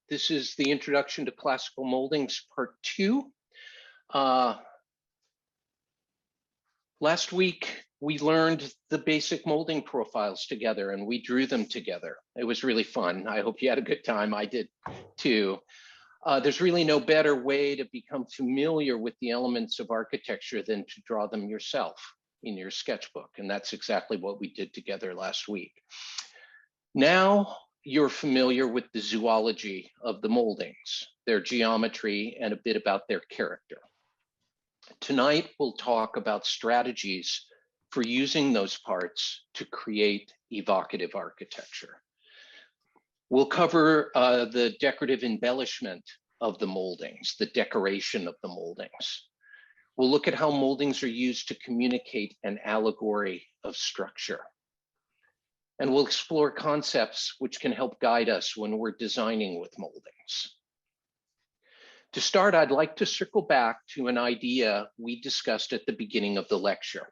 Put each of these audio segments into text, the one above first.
This is the Introduction to Classical Moldings, Part 2. Last week, we learned the basic molding profiles together and we drew them together. It was really fun. I hope you had a good time. I did too. There's really no better way to become familiar with the elements of architecture than to draw them yourself in your sketchbook. And that's exactly what we did together last week. Now you're familiar with the zoology of the moldings, their geometry, and a bit about their character. Tonight, we'll talk about strategies for using those parts to create evocative architecture. We'll cover the decorative embellishment of the moldings, the decoration of the moldings. We'll look at how moldings are used to communicate an allegory of structure. And we'll explore concepts which can help guide us when we're designing with moldings. To start, I'd like to circle back to an idea we discussed at the beginning of the lecture.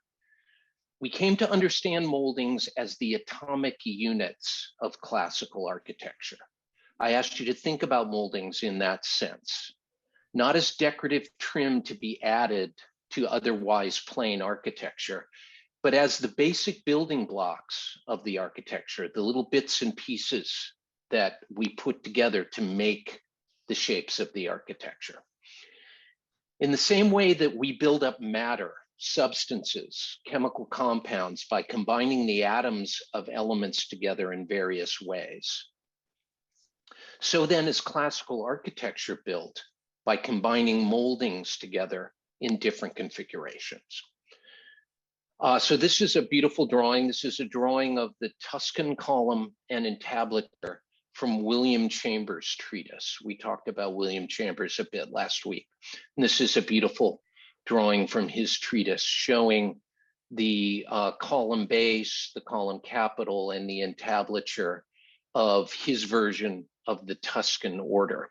We came to understand moldings as the atomic units of classical architecture. I asked you to think about moldings in that sense, not as decorative trim to be added to otherwise plain architecture, but as the basic building blocks of the architecture, the little bits and pieces that we put together to make the shapes of the architecture. In the same way that we build up matter, substances, chemical compounds by combining the atoms of elements together in various ways. So then is classical architecture built by combining moldings together in different configurations. So this is a beautiful drawing. This is a drawing of the Tuscan column and entablature from William Chambers' treatise. We talked about William Chambers a bit last week. And this is a beautiful drawing from his treatise showing the column base, the column capital, and the entablature of his version of the Tuscan order.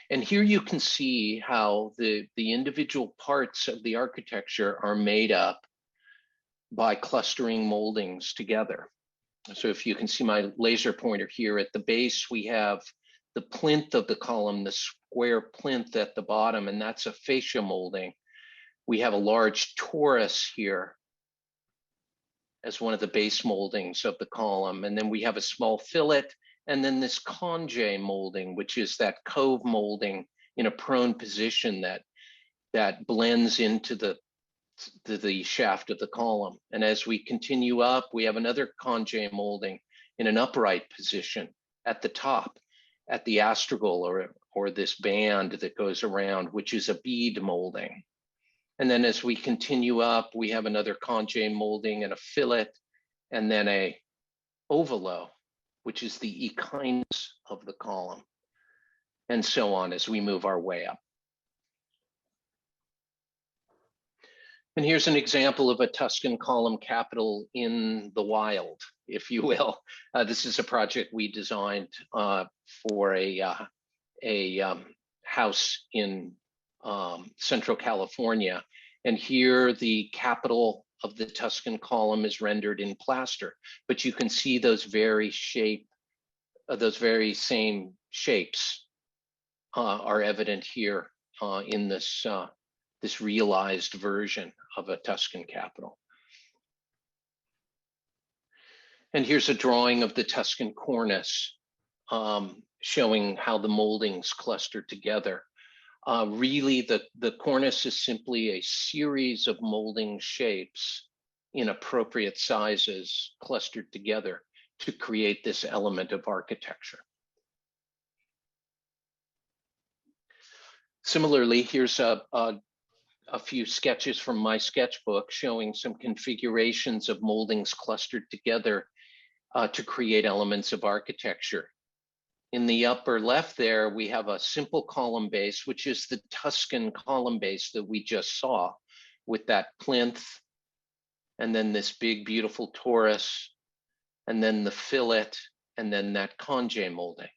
And here you can see how the individual parts of the architecture are made up by clustering moldings together. So if you can see my laser pointer here, at the base, we have the plinth of the column, the square plinth at the bottom, and that's a fascia molding. We have a large torus here as one of the base moldings of the column. And then we have a small fillet, and then this conge molding, which is that cove molding in a prone position that blends into the shaft of the column. And as we continue up, we have another conge molding in an upright position at the top, at the astragal or this band that goes around, which is a bead molding. And then as we continue up, we have another conge molding and a fillet, and then a ovalo, which is the echinus of the column, and so on as we move our way up. And here's an example of a Tuscan column capital in the wild, if you will. This is a project we designed for a house in Central California. And here the capital of the Tuscan column is rendered in plaster, but you can see those very same shapes are evident here in this realized version of a Tuscan capital. And here's a drawing of the Tuscan cornice showing how the moldings cluster together. Really, the cornice is simply a series of molding shapes in appropriate sizes clustered together to create this element of architecture. Similarly, here's a few sketches from my sketchbook showing some configurations of moldings clustered together to create elements of architecture. In the upper left there, we have a simple column base, which is the Tuscan column base that we just saw with that plinth, and then this big, beautiful torus, and then the fillet, and then that conge molding.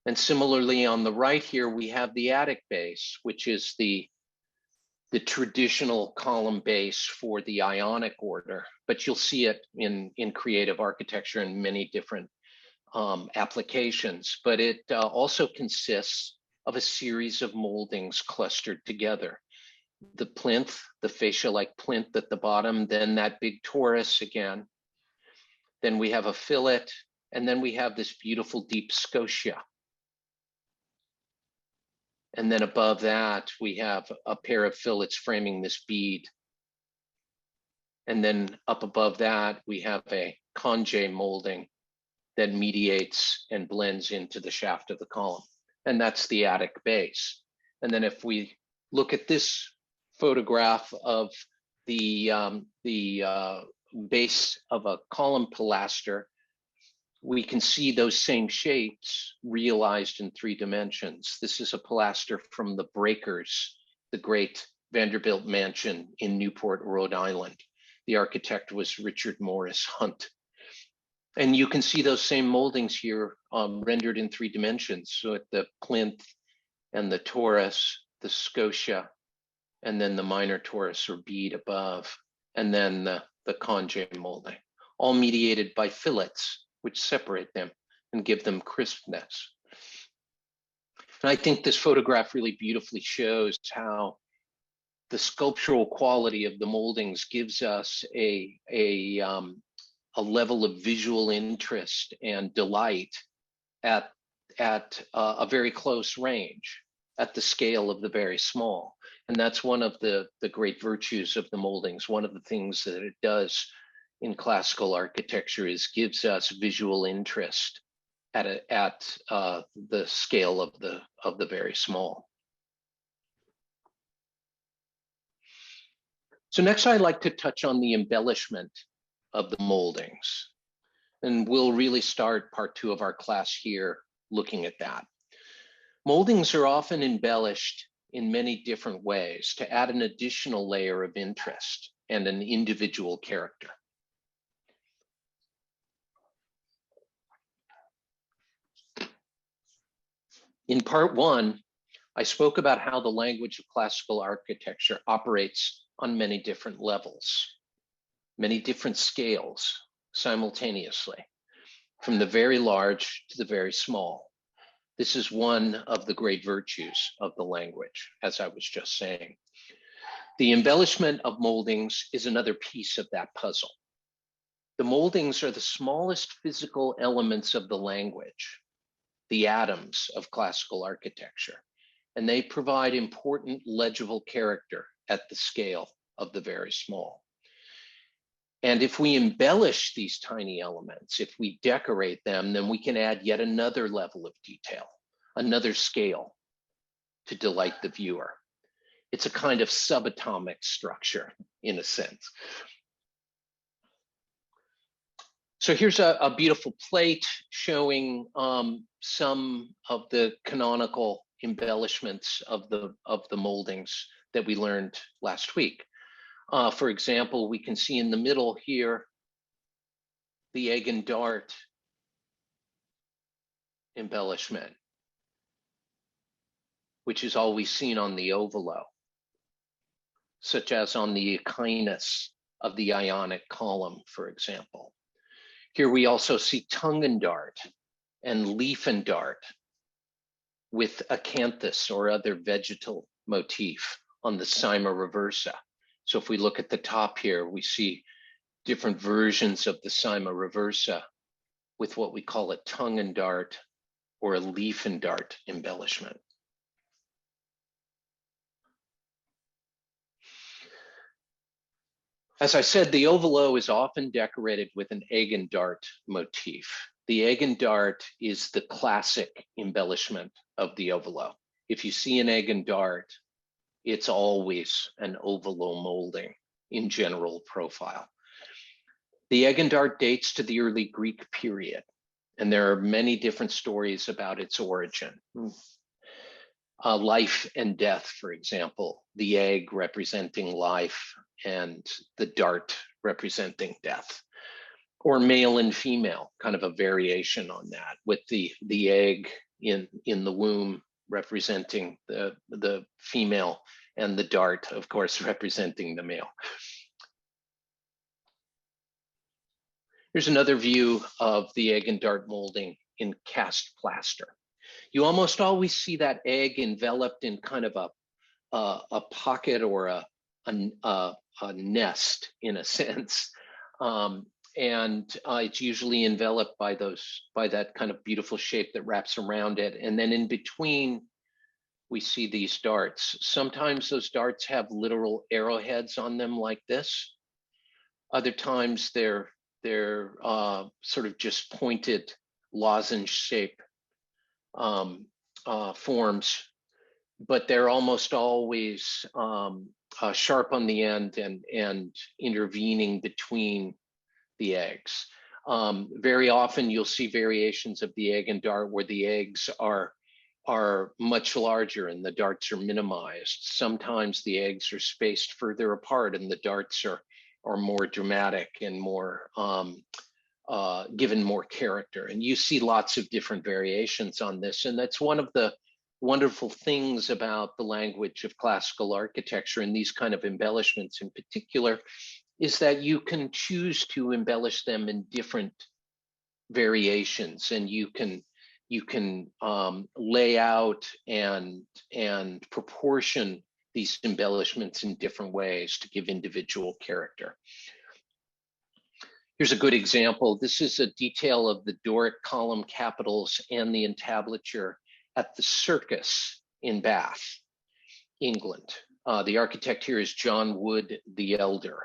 And similarly, on the right here, we have the attic base, which is the traditional column base for the Ionic order, but you'll see it in creative architecture in many different applications, but it also consists of a series of moldings clustered together. The plinth, the fascia-like plinth at the bottom, then that big torus again. Then we have a fillet, and then we have this beautiful deep scotia. And then above that, we have a pair of fillets framing this bead. And then up above that, we have a conge molding that mediates and blends into the shaft of the column. And that's the attic base. And then if we look at this photograph of the base of a column pilaster, we can see those same shapes realized in 3 dimensions. This is a pilaster from the Breakers, the great Vanderbilt mansion in Newport, Rhode Island. The architect was Richard Morris Hunt. And you can see those same moldings here rendered in 3 dimensions. So at the plinth and the torus, the scotia, and then the minor torus or bead above, and then the conge molding, all mediated by fillets, which separate them and give them crispness. And I think this photograph really beautifully shows how the sculptural quality of the moldings gives us a level of visual interest and delight at a very close range, at the scale of the very small. And that's one of the great virtues of the moldings. One of the things that it does in classical architecture is gives us visual interest at the scale of the very small. So next, I'd like to touch on the embellishment of the moldings. And we'll really start part 2 of our class here looking at that. Moldings are often embellished in many different ways to add an additional layer of interest and an individual character. In part 1, I spoke about how the language of classical architecture operates on many different levels, many different scales simultaneously, from the very large to the very small. This is one of the great virtues of the language, as I was just saying. The embellishment of moldings is another piece of that puzzle. The moldings are the smallest physical elements of the language, the atoms of classical architecture, and they provide important legible character at the scale of the very small. And if we embellish these tiny elements, if we decorate them, then we can add yet another level of detail, another scale to delight the viewer. It's a kind of subatomic structure in a sense. So here's a beautiful plate showing some of the canonical embellishments of the moldings that we learned last week. For example, we can see in the middle here the egg and dart embellishment, which is always seen on the ovolo, such as on the echinus of the Ionic column, for example. Here we also see tongue and dart and leaf and dart with acanthus or other vegetal motif on the cyma reversa. So if we look at the top here, we see different versions of the cyma reversa with what we call a tongue and dart or a leaf and dart embellishment. As I said, the ovolo is often decorated with an egg and dart motif. The egg and dart is the classic embellishment of the ovolo. If you see an egg and dart, it's always an ovolo molding in general profile. The egg and dart dates to the early Greek period, and there are many different stories about its origin. Life and death, for example, the egg representing life and the dart representing death, or male and female, kind of a variation on that, with the egg in the womb representing the female and the dart, of course, representing the male. Here's another view of the egg and dart molding in cast plaster. You almost always see that egg enveloped in kind of a pocket or a nest in a sense. And it's usually enveloped by that kind of beautiful shape that wraps around it. And then in between, we see these darts. Sometimes those darts have literal arrowheads on them like this. Other times they're sort of just pointed lozenge shape forms, but they're almost always sharp on the end and intervening between the eggs. Very often you'll see variations of the egg and dart where the eggs are much larger and the darts are minimized. Sometimes the eggs are spaced further apart and the darts are more dramatic and more given more character. And you see lots of different variations on this. And that's one of the wonderful things about the language of classical architecture and these kind of embellishments in particular, is that you can choose to embellish them in different variations, and you can lay out and proportion these embellishments in different ways to give individual character. Here's a good example. This is a detail of the Doric column capitals and the entablature at the Circus in Bath, England. The architect here is John Wood the Elder,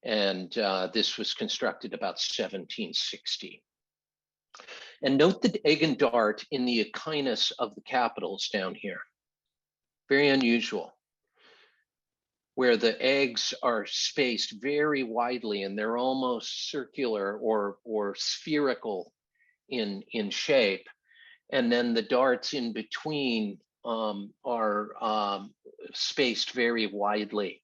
and this was constructed about 1760. And note the egg and dart in the echinus of the capitals down here. Very unusual, where the eggs are spaced very widely and they're almost circular or spherical in shape. And then the darts in between are spaced very widely.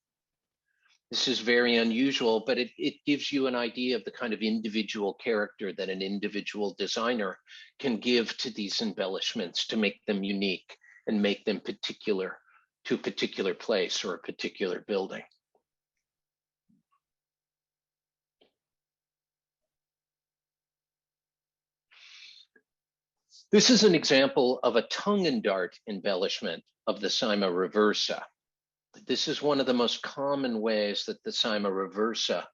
This is very unusual, but it gives you an idea of the kind of individual character that an individual designer can give to these embellishments to make them unique and make them particular to a particular place or a particular building. This is an example of a tongue and dart embellishment of the Cyma reversa. This is one of the most common ways that the Cyma reversa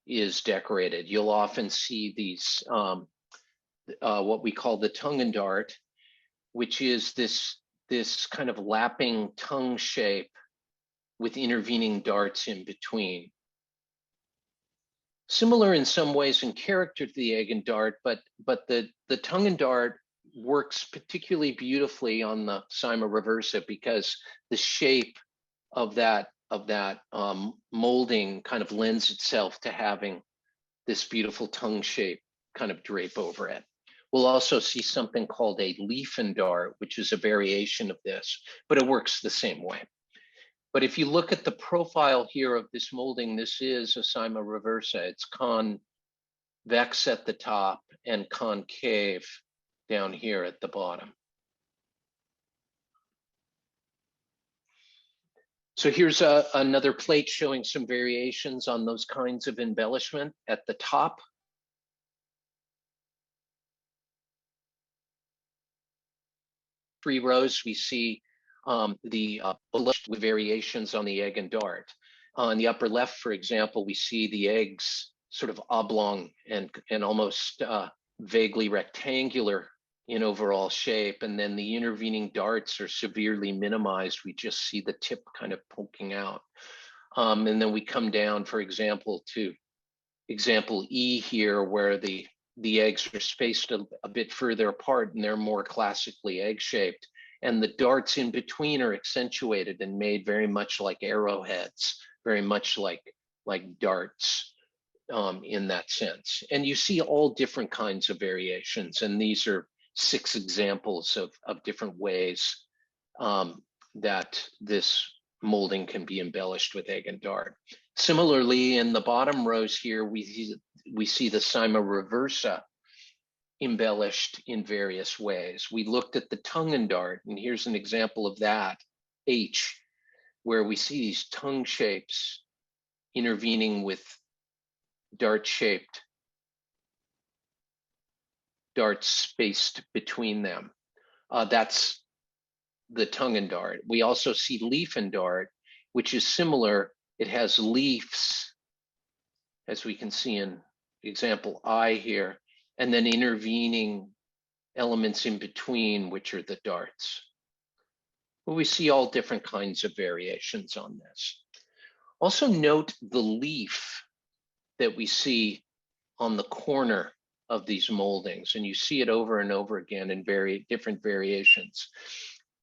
is decorated. You'll often see these, what we call the tongue and dart, which is this kind of lapping tongue shape with intervening darts in between. Similar in some ways in character to the egg and dart, but the tongue and dart works particularly beautifully on the Cyma reversa because the shape of that molding kind of lends itself to having this beautiful tongue shape kind of drape over it. We'll also see something called a leaf and dart, which is a variation of this, but it works the same way. But if you look at the profile here of this molding, this is a Cyma reversa. It's convex at the top and concave down here at the bottom. So here's another plate showing some variations on those kinds of embellishment. At the top, three rows, we see the with variations on the egg and dart. On the upper left, for example, we see the eggs sort of oblong and almost vaguely rectangular in overall shape, and then the intervening darts are severely minimized. We just see the tip kind of poking out. And then we come down, for example, to example E here, where the eggs are spaced a bit further apart and they're more classically egg-shaped. And the darts in between are accentuated and made very much like arrowheads, very much like darts in that sense. And you see all different kinds of variations, and these are 6 examples of different ways that this molding can be embellished with egg and dart. Similarly, in the bottom rows here, we see the Cyma reversa embellished in various ways. We looked at the tongue and dart, and here's an example of that, H, where we see these tongue shapes intervening with dart-shaped darts spaced between them. That's the tongue and dart. We also see leaf and dart, which is similar. It has leaves, as we can see in example I here, and then intervening elements in between, which are the darts. But we see all different kinds of variations on this. Also note the leaf that we see on the corner of these moldings, and you see it over and over again in very different variations.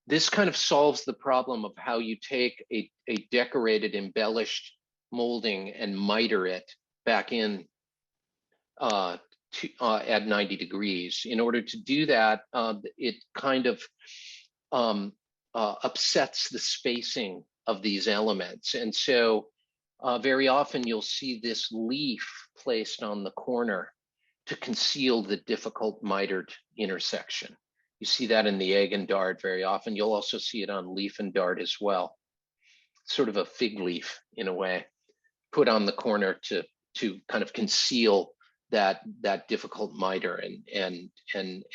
This kind of solves the problem of how you take a decorated, embellished molding and miter it back in at 90 degrees. In order to do that, it kind of upsets the spacing of these elements. And so very often you'll see this leaf placed on the corner to conceal the difficult mitered intersection. You see that in the egg and dart very often. You'll also see it on leaf and dart as well. Sort of a fig leaf in a way, put on the corner to kind of conceal that difficult miter and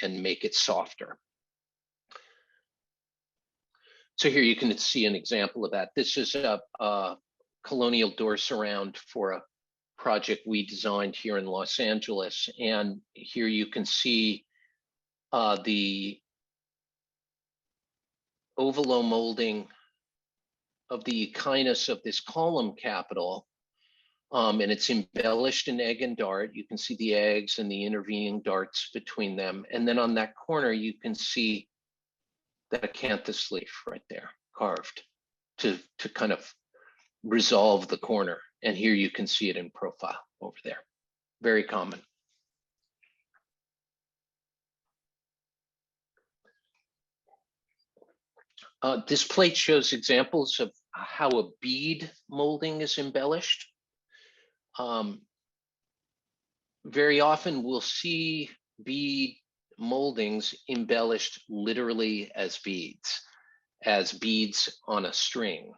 make it softer. So here you can see an example of that. This is a colonial door surround for a project we designed here in Los Angeles. And here you can see the ovalo molding of the echinus of this column capital. And it's embellished in egg and dart. You can see the eggs and the intervening darts between them. And then on that corner, you can see that acanthus leaf right there carved to kind of resolve the corner. And here you can see it in profile over there. Very common. This plate shows examples of how a bead molding is embellished. Very often we'll see bead moldings embellished literally as beads on a string.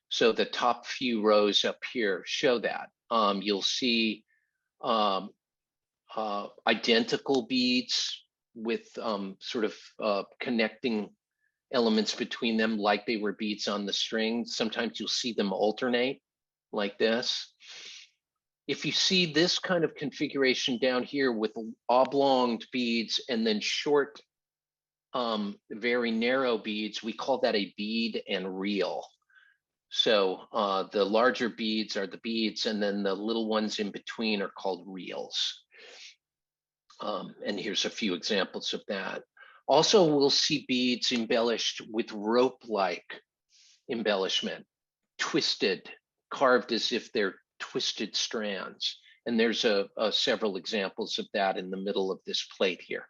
So the top few rows up here show that. You'll see identical beads with sort of connecting elements between them like they were beads on the string. Sometimes you'll see them alternate like this. If you see this kind of configuration down here with oblonged beads and then short, very narrow beads, we call that a bead and reel. So the larger beads are the beads, and then the little ones in between are called reels. And here's a few examples of that. Also, we'll see beads embellished with rope-like embellishment, twisted, carved as if they're twisted strands. And there's several examples of that in the middle of this plate here,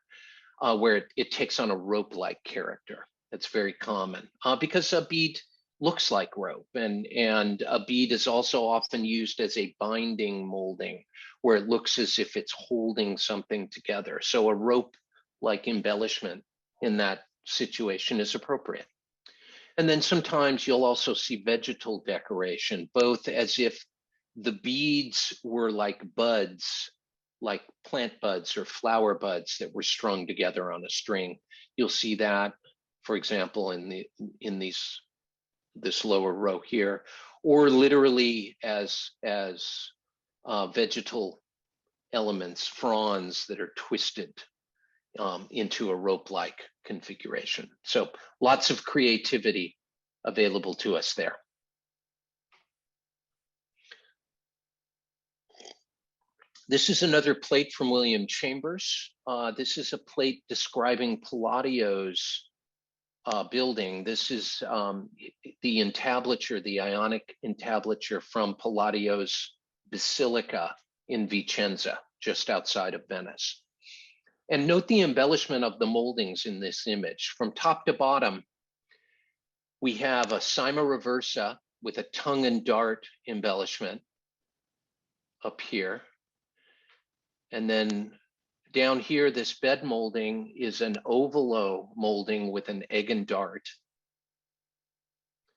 where it takes on a rope-like character. That's very common because a bead looks like rope, and a bead is also often used as a binding molding, where it looks as if it's holding something together. So a rope-like embellishment in that situation is appropriate. And then sometimes you'll also see vegetal decoration, both as if the beads were like buds, like plant buds or flower buds that were strung together on a string. You'll see that, for example, in this lower row here, or literally as vegetal elements, fronds that are twisted into a rope-like configuration. So lots of creativity available to us there. This is another plate from William Chambers. This is a plate describing Palladio's building. This is the entablature, the Ionic entablature from Palladio's Basilica in Vicenza, just outside of Venice. And note the embellishment of the moldings in this image. From top to bottom, we have a cyma reversa with a tongue and dart embellishment up here. And then down here, this bed molding is an ovalo molding with an egg and dart.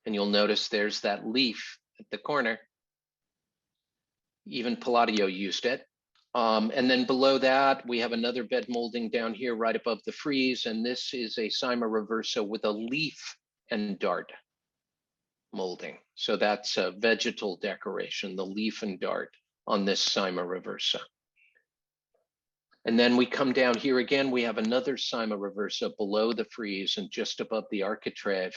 And you'll notice there's that leaf at the corner. Even Palladio used it. And then below that, we have another bed molding down here right above the frieze. And this is a Cyma reversa with a leaf and dart molding. So that's a vegetal decoration, the leaf and dart on this Cyma reversa. And then we come down here again, we have another Cyma reversa below the frieze and just above the architrave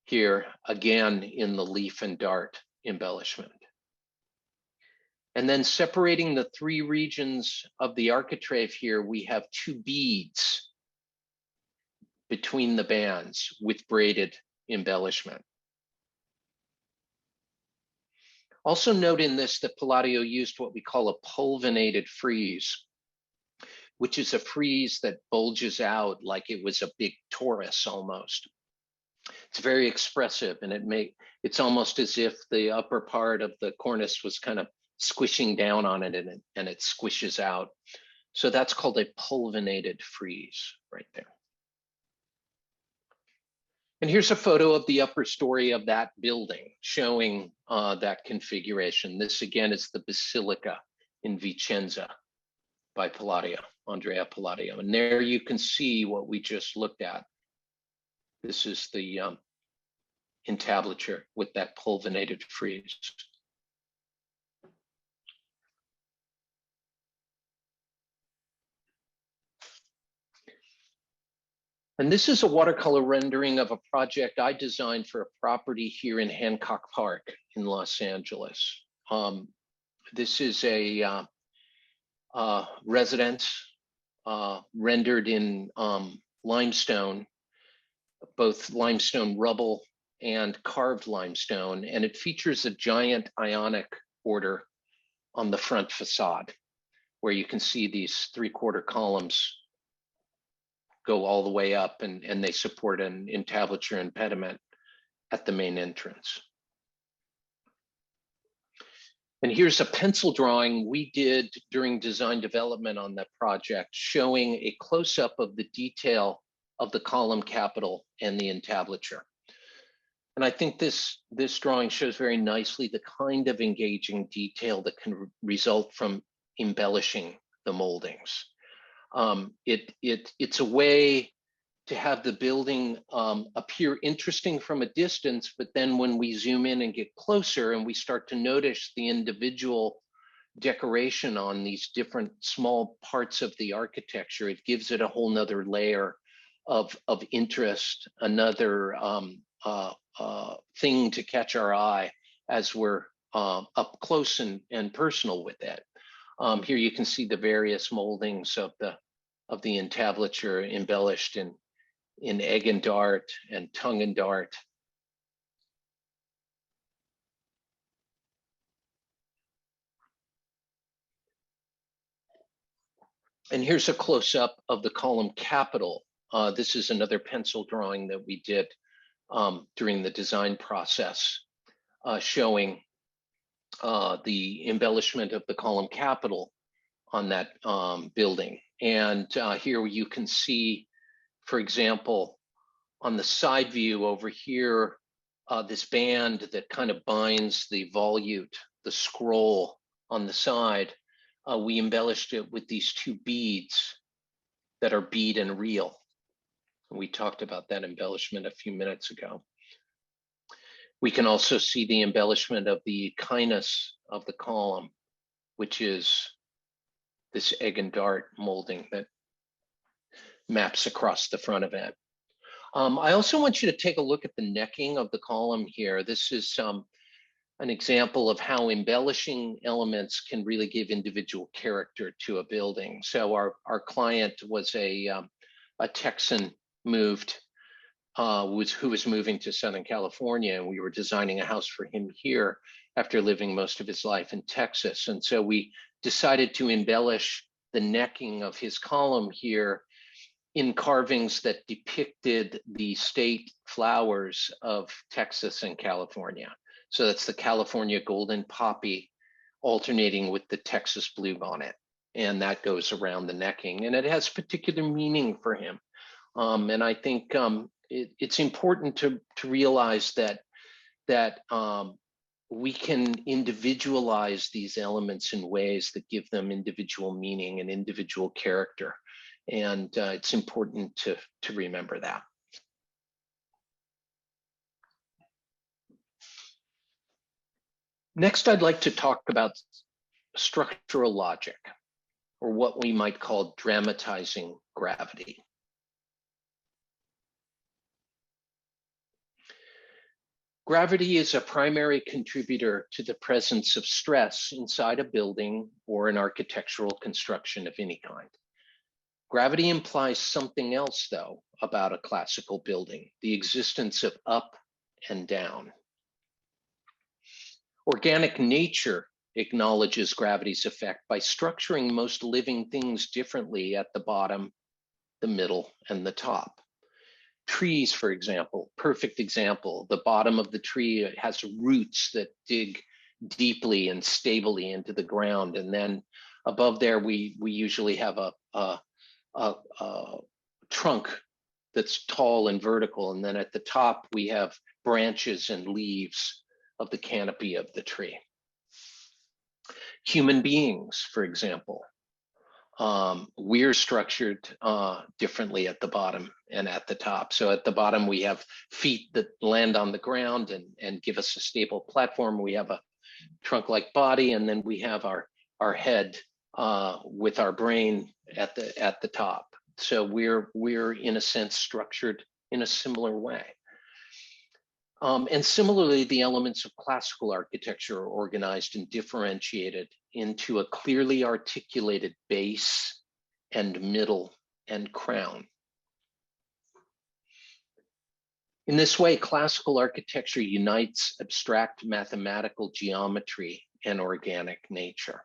here, again in the leaf and dart embellishment. And then separating the three regions of the architrave here, we have two beads between the bands with braided embellishment. Also note in this that Palladio used what we call a pulvinated frieze, which is a frieze that bulges out like it was a big torus almost. It's very expressive, and it's almost as if the upper part of the cornice was kind of squishing down on it, and it squishes out. So that's called a pulvinated frieze right there. And here's a photo of the upper story of that building showing that configuration. This again is the Basilica in Vicenza by Palladio, Andrea Palladio. And there you can see what we just looked at. This is the entablature with that pulvinated frieze. And this is a watercolor rendering of a project I designed for a property here in Hancock Park in Los Angeles. This is a residence rendered in limestone, both limestone rubble and carved limestone, and it features a giant Ionic order on the front facade, where you can see these 3/4 columns go all the way up, and they support an entablature and pediment at the main entrance. And here's a pencil drawing we did during design development on that project, showing a close-up of the detail of the column capital and the entablature. And I think this drawing shows very nicely the kind of engaging detail that can result from embellishing the moldings. It's a way to have the building appear interesting from a distance, but then when we zoom in and get closer and we start to notice the individual decoration on these different small parts of the architecture, it gives it a whole nother layer of interest, another thing to catch our eye as we're up close and personal with it. Here you can see the various moldings of the entablature embellished in egg and dart and tongue and dart. And here's a close-up of the column capital. This is another pencil drawing that we did during the design process, showing the embellishment of the column capital on that building. And here you can see, for example, on the side view over here, this band that kind of binds the volute, the scroll on the side, we embellished it with these two beads that are bead and reel. We talked about that embellishment a few minutes ago. We can also see the embellishment of the echinus of the column, which is this egg and dart molding that maps across the front of it. I also want you to take a look at the necking of the column here. This is an example of how embellishing elements can really give individual character to a building. So our client was a Texan moved, who was moving to Southern California, and we were designing a house for him here after living most of his life in Texas. And so we decided to embellish the necking of his column here in carvings that depicted the state flowers of Texas and California. So that's the California golden poppy alternating with the Texas bluebonnet. And that goes around the necking, and it has particular meaning for him. And I think it's important to realize that we can individualize these elements in ways that give them individual meaning and individual character. And it's important to remember that. Next, I'd like to talk about structural logic, or what we might call dramatizing gravity. Gravity is a primary contributor to the presence of stress inside a building or an architectural construction of any kind. Gravity implies something else, though, about a classical building, the existence of up and down. Organic nature acknowledges gravity's effect by structuring most living things differently at the bottom, the middle, and the top. Trees, for example, perfect example. The bottom of the tree has roots that dig deeply and stably into the ground. And then above there, we usually have a trunk that's tall and vertical. And then at the top, we have branches and leaves of the canopy of the tree. Human beings, for example, we're structured differently at the bottom and at the top. So at the bottom, we have feet that land on the ground and give us a stable platform. We have a trunk-like body, and then we have our head with our brain at the top. So we're in a sense structured in a similar way. And similarly, the elements of classical architecture are organized and differentiated into a clearly articulated base and middle and crown. In this way, classical architecture unites abstract mathematical geometry and organic nature.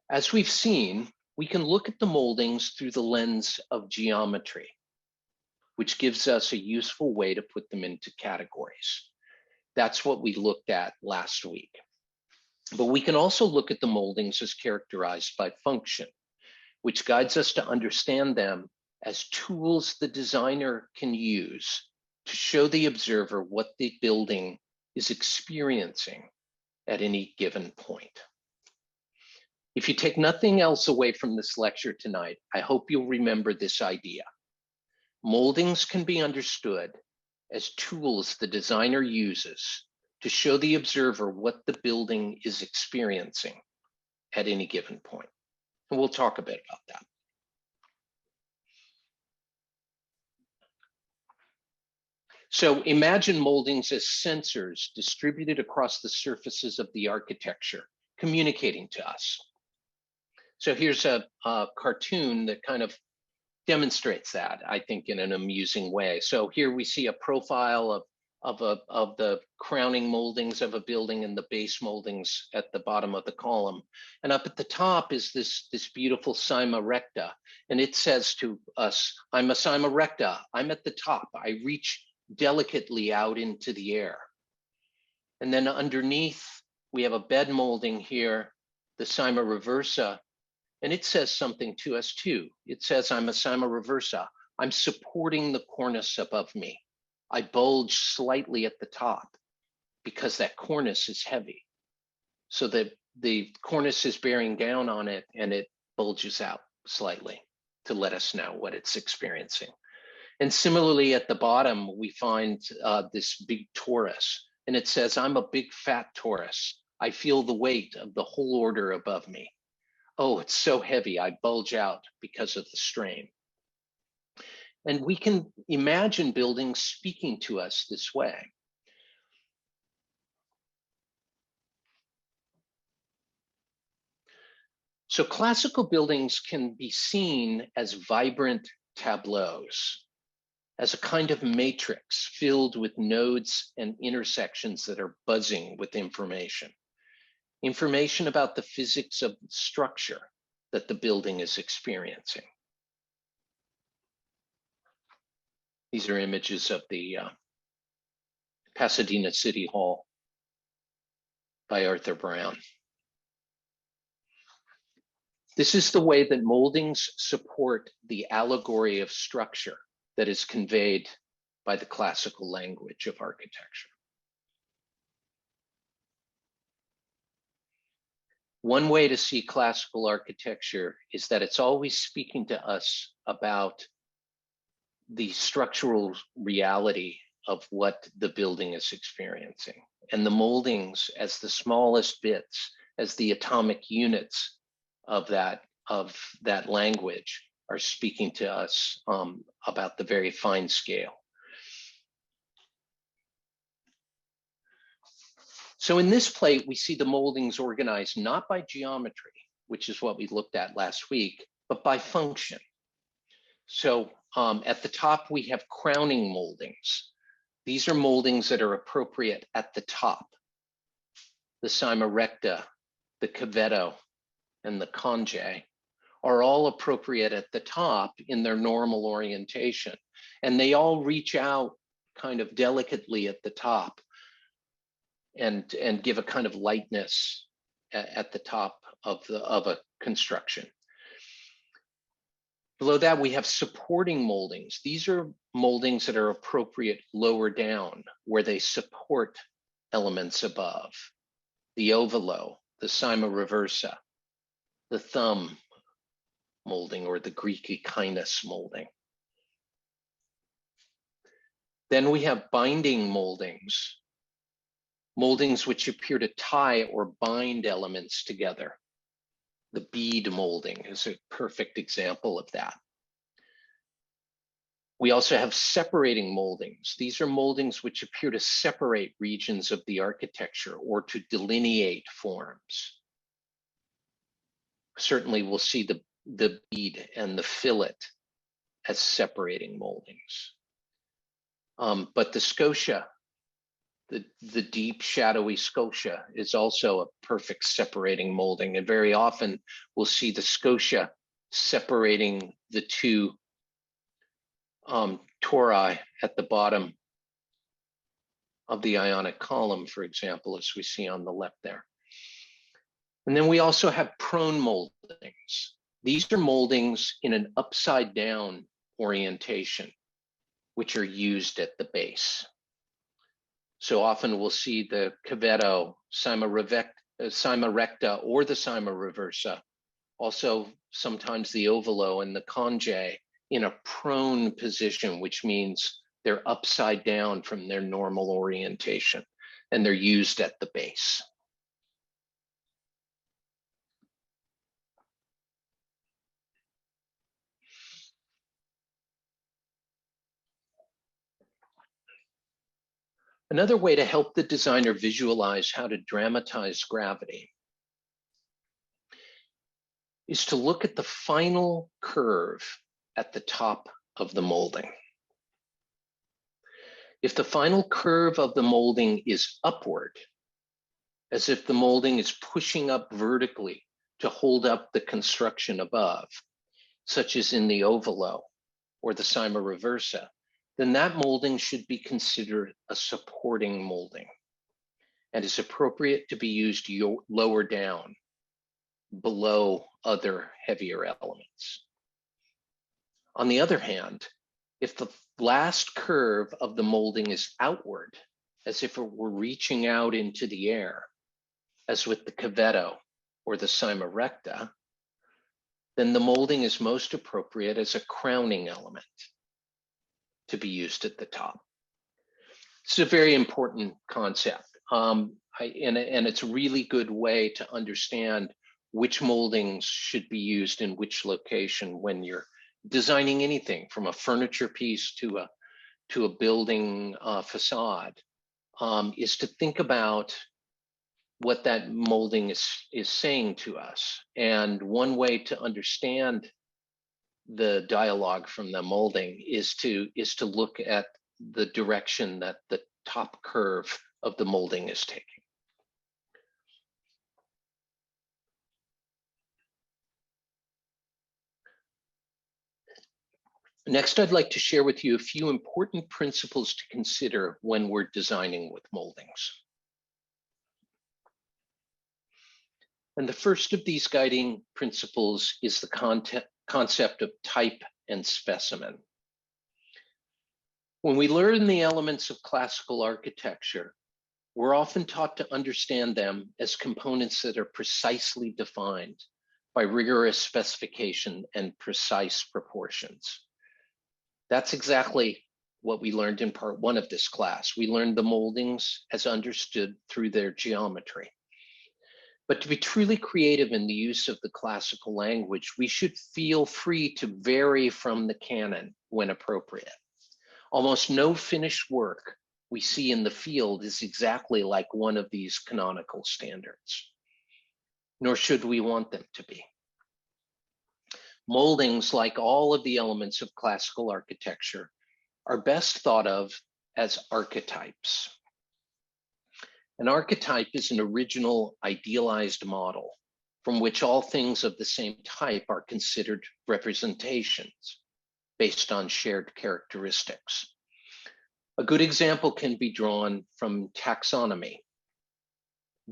As we've seen, we can look at the moldings through the lens of geometry, which gives us a useful way to put them into categories. That's what we looked at last week. But we can also look at the moldings as characterized by function, which guides us to understand them as tools the designer can use to show the observer what the building is experiencing at any given point. If you take nothing else away from this lecture tonight, I hope you'll remember this idea. Moldings can be understood as tools the designer uses to show the observer what the building is experiencing at any given point. And we'll talk a bit about that. So imagine moldings as sensors distributed across the surfaces of the architecture, communicating to us. So here's a cartoon that kind of demonstrates that, I think, in an amusing way. So here we see a profile of the crowning moldings of a building and the base moldings at the bottom of the column. And up at the top is this beautiful cyma recta. And it says to us, I'm a cyma recta, I'm at the top. I reach delicately out into the air. And then underneath, we have a bed molding here, the cyma reversa. And it says something to us too. It says, I'm a cyma reversa. I'm supporting the cornice above me. I bulge slightly at the top because that cornice is heavy. So that the cornice is bearing down on it and it bulges out slightly to let us know what it's experiencing. And similarly at the bottom, we find this big torus. And it says, I'm a big fat torus. I feel the weight of the whole order above me. Oh, it's so heavy, I bulge out because of the strain. And we can imagine buildings speaking to us this way. So classical buildings can be seen as vibrant tableaus, as a kind of matrix filled with nodes and intersections that are buzzing with information. Information about the physics of the structure that the building is experiencing. These are images of the Pasadena City Hall by Arthur Brown. This is the way that moldings support the allegory of structure that is conveyed by the classical language of architecture. One way to see classical architecture is that it's always speaking to us about the structural reality of what the building is experiencing. And the moldings as the smallest bits, as the atomic units of that language are speaking to us about the very fine scale. So in this plate, we see the moldings organized not by geometry, which is what we looked at last week, but by function. So at the top, we have crowning moldings. These are moldings that are appropriate at the top. The Cyma recta, the cavetto, and the conge are all appropriate at the top in their normal orientation. And they all reach out kind of delicately at the top and give a kind of lightness at the top of a construction. Below that, we have supporting moldings. These are moldings that are appropriate lower down, where they support elements above. The ovolo, the Cyma reversa, the thumb molding, or the Greek echinus molding. Then we have binding moldings, moldings which appear to tie or bind elements together. The bead molding is a perfect example of that. We also have separating moldings. These are moldings which appear to separate regions of the architecture or to delineate forms. Certainly we'll see the bead and the fillet as separating moldings. But the scotia, the deep shadowy scotia, is also a perfect separating molding. And very often we'll see the scotia separating the two tori at the bottom of the Ionic column, for example, as we see on the left there. And then we also have prone moldings. These are moldings in an upside down orientation, which are used at the base. So often we'll see the cavetto, Cyma recta, or the Cyma reversa. Also sometimes the ovolo and the conge in a prone position, which means they're upside down from their normal orientation, and they're used at the base. Another way to help the designer visualize how to dramatize gravity is to look at the final curve at the top of the molding. If the final curve of the molding is upward, as if the molding is pushing up vertically to hold up the construction above, such as in the ovolo or the Cyma reversa, then that molding should be considered a supporting molding and is appropriate to be used lower down, below other heavier elements. On the other hand, if the last curve of the molding is outward, as if it were reaching out into the air, as with the cavetto or the Cyma recta, then the molding is most appropriate as a crowning element to be used at the top. It's a very important concept, and it's a really good way to understand which moldings should be used in which location when you're designing anything from a furniture piece to a building facade, is to think about what that molding is saying to us. And one way to understand the dialogue from the molding is to look at the direction that the top curve of the molding is taking. Next, I'd like to share with you a few important principles to consider when we're designing with moldings. And the first of these guiding principles is the concept of type and specimen. When we learn the elements of classical architecture, We're often taught to understand them as components that are precisely defined by rigorous specification and precise proportions. That's exactly what we learned in part one of this class. We learned the moldings as understood through their geometry. But to be truly creative in the use of the classical language, we should feel free to vary from the canon when appropriate. Almost no finished work we see in the field is exactly like one of these canonical standards, nor should we want them to be. Moldings, like all of the elements of classical architecture, are best thought of as archetypes. An archetype is an original idealized model from which all things of the same type are considered representations based on shared characteristics. A good example can be drawn from taxonomy.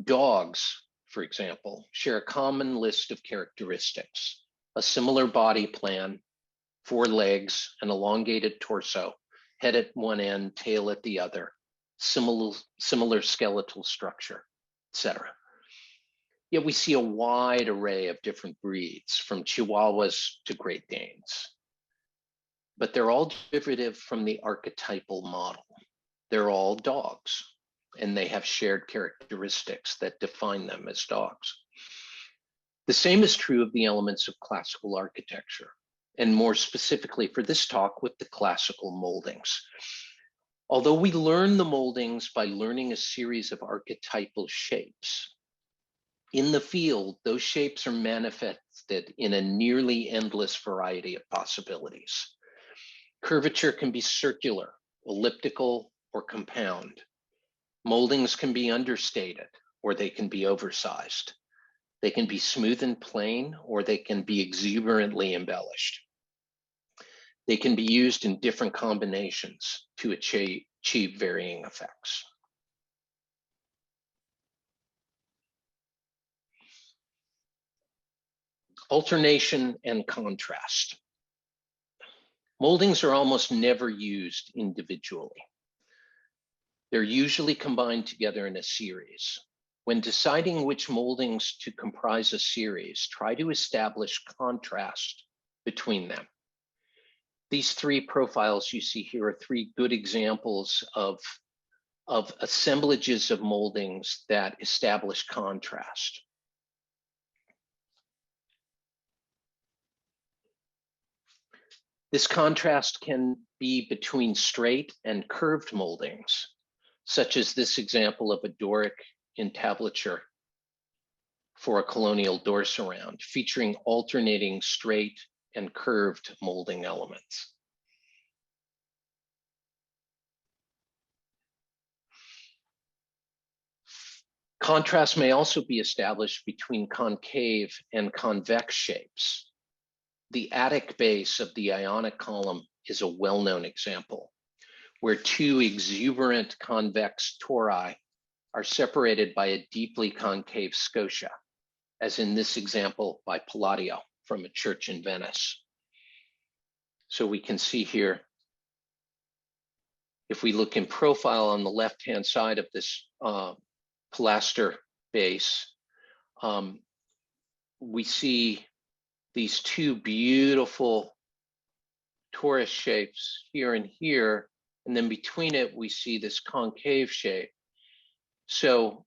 Dogs, for example, share a common list of characteristics: a similar body plan, 4 legs, an elongated torso, head at one end, tail at the other, similar skeletal structure, etc. Yet we see a wide array of different breeds, from Chihuahuas to Great Danes. But they're all derivative from the archetypal model. They're all dogs, and they have shared characteristics that define them as dogs. The same is true of the elements of classical architecture, and more specifically for this talk, with the classical moldings. Although we learn the moldings by learning a series of archetypal shapes, in the field, those shapes are manifested in a nearly endless variety of possibilities. Curvature can be circular, elliptical, or compound. Moldings can be understated, or they can be oversized. They can be smooth and plain, or they can be exuberantly embellished. They can be used in different combinations to achieve varying effects. Alternation and contrast. Moldings are almost never used individually. They're usually combined together in a series. When deciding which moldings to comprise a series, try to establish contrast between them. These 3 profiles you see here are 3 good examples of assemblages of moldings that establish contrast. This contrast can be between straight and curved moldings, such as this example of a Doric entablature for a colonial door surround, featuring alternating straight and curved molding elements. Contrast may also be established between concave and convex shapes. The attic base of the Ionic column is a well-known example, where 2 exuberant convex tori are separated by a deeply concave scotia, as in this example by Palladio from a church in Venice. So we can see here, if we look in profile on the left-hand side of this pilaster base, we see these 2 beautiful torus shapes here and here, and then between it, we see this concave shape. So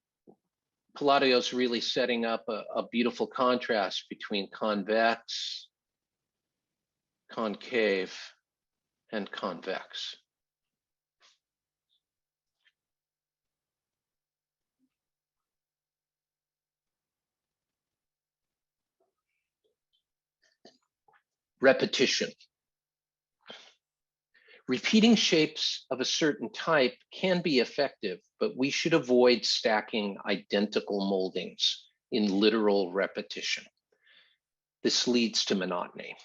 Palladio's really setting up a beautiful contrast between convex, concave, and convex. Repetition. Repeating shapes of a certain type can be effective, but we should avoid stacking identical moldings in literal repetition. This leads to monotony.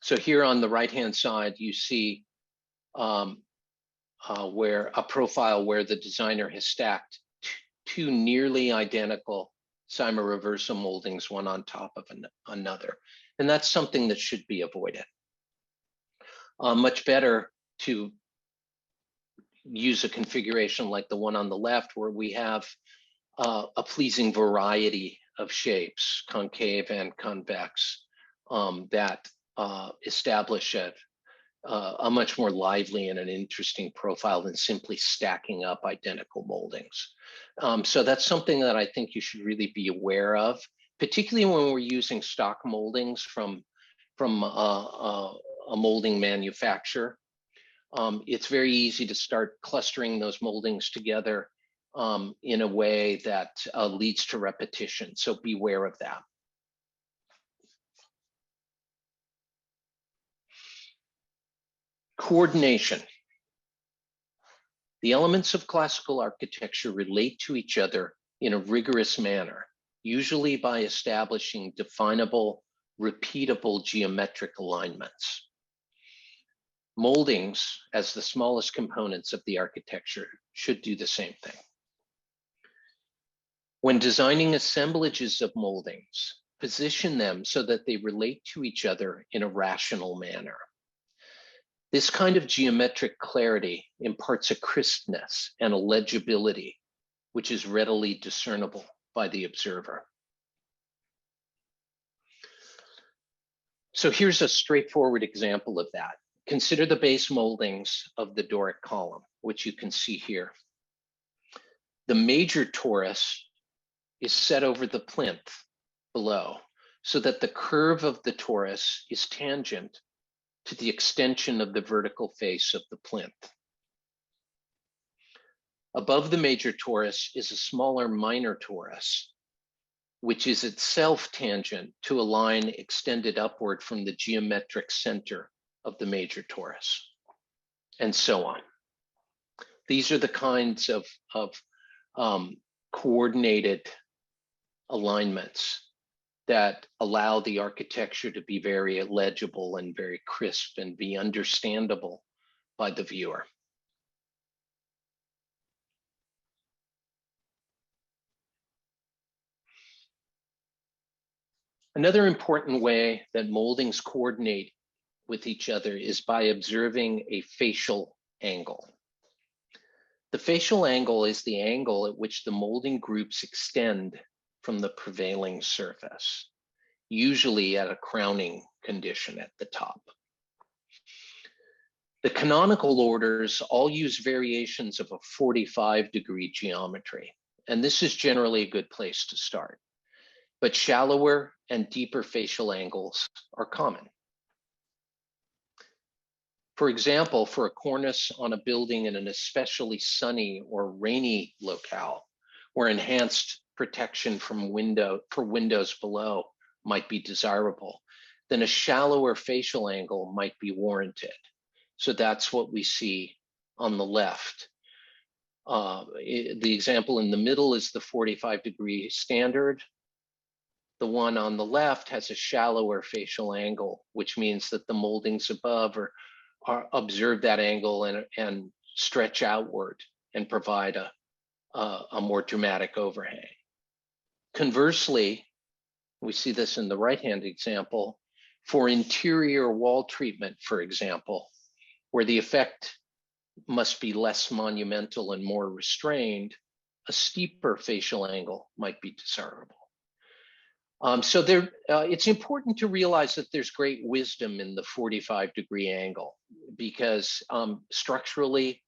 So here on the right-hand side, you see where a profile where the designer has stacked 2 nearly identical Cyma-reversa moldings, one on top of another. And that's something that should be avoided. Much better to use a configuration like the one on the left, where we have a pleasing variety of shapes, concave and convex, that establish a much more lively and an interesting profile than simply stacking up identical moldings. So that's something that I think you should really be aware of, particularly when we're using stock moldings from a molding manufacturer. It's very easy to start clustering those moldings together in a way that leads to repetition. So beware of that. Coordination. The elements of classical architecture relate to each other in a rigorous manner, usually by establishing definable, repeatable geometric alignments. Moldings, as the smallest components of the architecture, should do the same thing. When designing assemblages of moldings, position them so that they relate to each other in a rational manner. This kind of geometric clarity imparts a crispness and a legibility which is readily discernible by the observer. So here's a straightforward example of that. Consider the base moldings of the Doric column, which you can see here. The major torus is set over the plinth below, so that the curve of the torus is tangent to the extension of the vertical face of the plinth. Above the major torus is a smaller minor torus, which is itself tangent to a line extended upward from the geometric center of the major torus, and so on. These are the kinds of coordinated alignments that allow the architecture to be very legible and very crisp and be understandable by the viewer. Another important way that moldings coordinate with each other is by observing a facial angle. The facial angle is the angle at which the molding groups extend from the prevailing surface, usually at a crowning condition at the top. The canonical orders all use variations of a 45-degree geometry, and this is generally a good place to start. But shallower and deeper facial angles are common. For example, for a cornice on a building in an especially sunny or rainy locale, where enhanced protection from windows below might be desirable, then a shallower facial angle might be warranted. So that's what we see on the left. The example in the middle is the 45-degree standard. The one on the left has a shallower facial angle, which means that the moldings above are observe that angle and stretch outward and provide a more dramatic overhang. Conversely, we see this in the right-hand example, for interior wall treatment, for example, where the effect must be less monumental and more restrained, a steeper facial angle might be desirable. So it's important to realize that there's great wisdom in the 45-degree angle, because structurally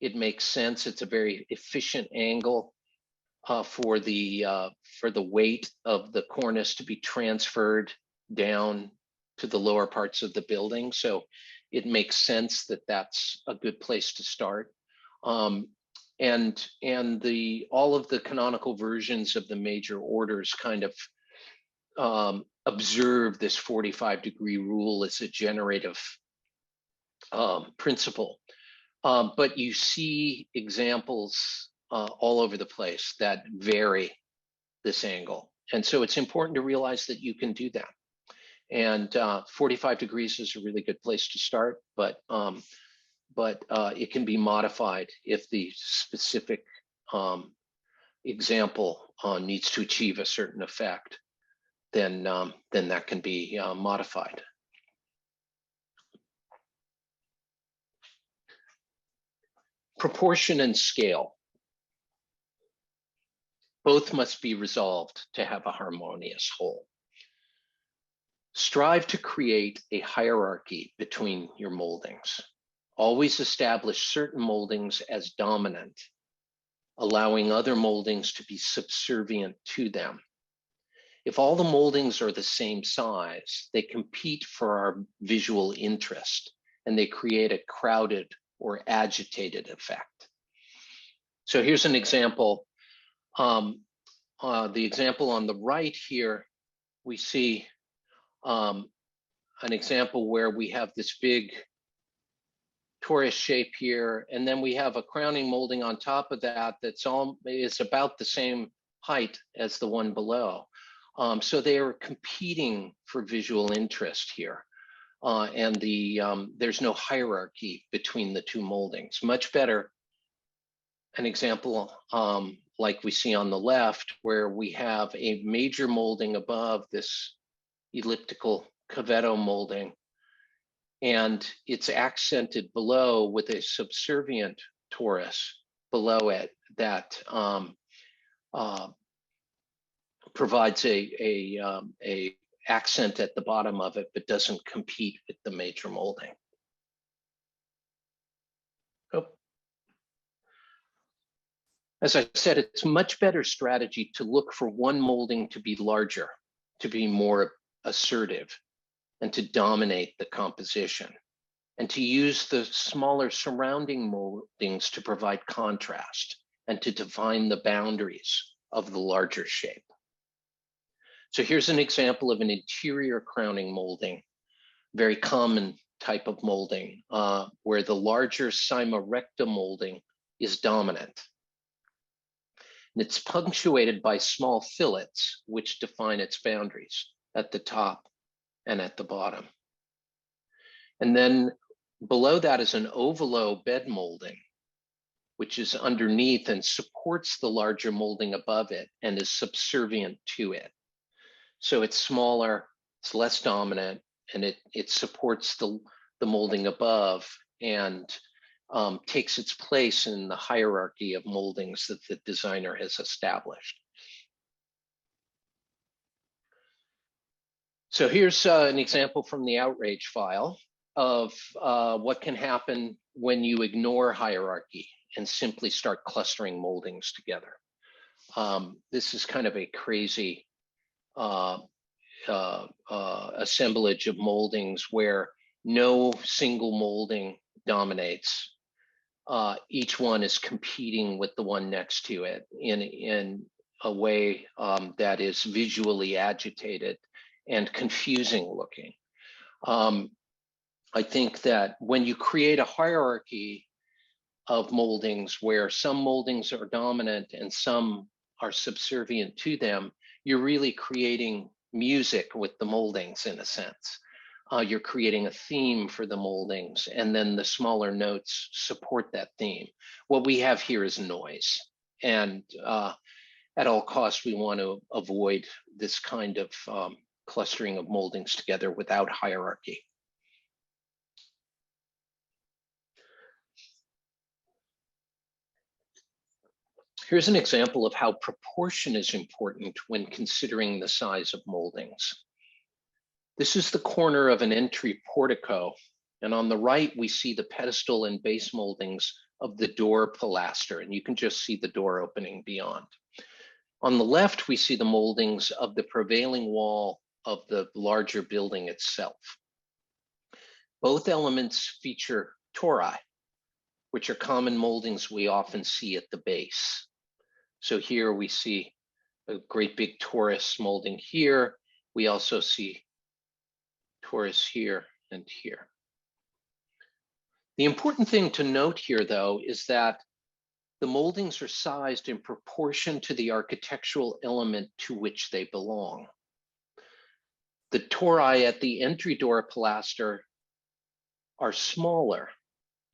it makes sense. It's a very efficient angle for the weight of the cornice to be transferred down to the lower parts of the building. So it makes sense that that's a good place to start. And all of the canonical versions of the major orders kind of observe this 45-degree rule as a generative principle. But you see examples all over the place that vary this angle. And so it's important to realize that you can do that. And 45 degrees is a really good place to start, but it can be modified if the specific example needs to achieve a certain effect. Then that can be modified. Proportion and scale, both must be resolved to have a harmonious whole. Strive to create a hierarchy between your moldings. Always establish certain moldings as dominant, allowing other moldings to be subservient to them. If all the moldings are the same size, they compete for our visual interest, and they create a crowded or agitated effect. So here's an example. The example on the right here, we see an example where we have this big torus shape here, and then we have a crowning molding on top of that is about the same height as the one below. So they are competing for visual interest here. And there's no hierarchy between the two moldings. Much better, an example like we see on the left, where we have a major molding above this elliptical cavetto molding, and it's accented below with a subservient torus below it that provides a accent at the bottom of it, but doesn't compete with the major molding. Oh. As I said, it's a much better strategy to look for one molding to be larger, to be more assertive, and to dominate the composition, and to use the smaller surrounding moldings to provide contrast and to define the boundaries of the larger shape. So here's an example of an interior crowning molding, very common type of molding, where the larger cyma recta molding is dominant. And it's punctuated by small fillets, which define its boundaries at the top and at the bottom. And then below that is an ovalo bed molding, which is underneath and supports the larger molding above it and is subservient to it. So it's smaller, it's less dominant, and it supports the molding above and takes its place in the hierarchy of moldings that the designer has established. So here's an example from the outrage file of what can happen when you ignore hierarchy and simply start clustering moldings together. This is kind of a crazy assemblage of moldings where no single molding dominates. Each one is competing with the one next to it in a way that is visually agitated and confusing looking. I think that when you create a hierarchy of moldings where some moldings are dominant and some are subservient to them, you're really creating music with the moldings in a sense. You're creating a theme for the moldings, and then the smaller notes support that theme. What we have here is noise, and at all costs, we want to avoid this kind of clustering of moldings together without hierarchy. Here's an example of how proportion is important when considering the size of moldings. This is the corner of an entry portico, and on the right, we see the pedestal and base moldings of the door pilaster, and you can just see the door opening beyond. On the left, we see the moldings of the prevailing wall of the larger building itself. Both elements feature tori, which are common moldings we often see at the base. So here we see a great big torus molding here. We also see torus here and here. The important thing to note here, though, is that the moldings are sized in proportion to the architectural element to which they belong. The tori at the entry door pilaster are smaller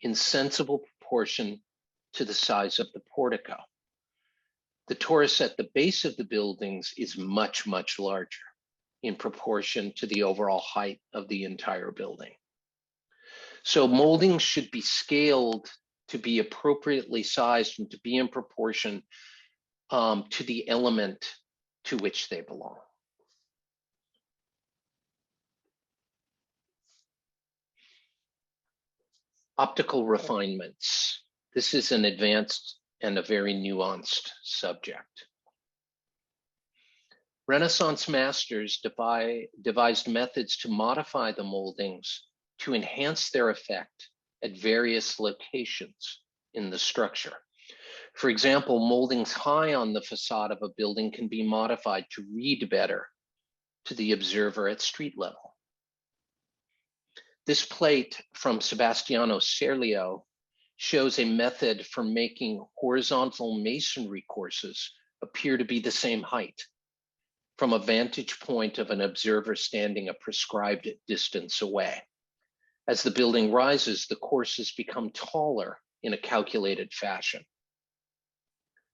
in sensible proportion to the size of the portico. The torus at the base of the buildings is much, much larger in proportion to the overall height of the entire building. So moldings should be scaled to be appropriately sized and to be in proportion to the element to which they belong. Optical refinements. This is an advanced and a very nuanced subject. Renaissance masters devised methods to modify the moldings to enhance their effect at various locations in the structure. For example, moldings high on the facade of a building can be modified to read better to the observer at street level. This plate from Sebastiano Serlio shows a method for making horizontal masonry courses appear to be the same height from a vantage point of an observer standing a prescribed distance away. As the building rises, the courses become taller in a calculated fashion.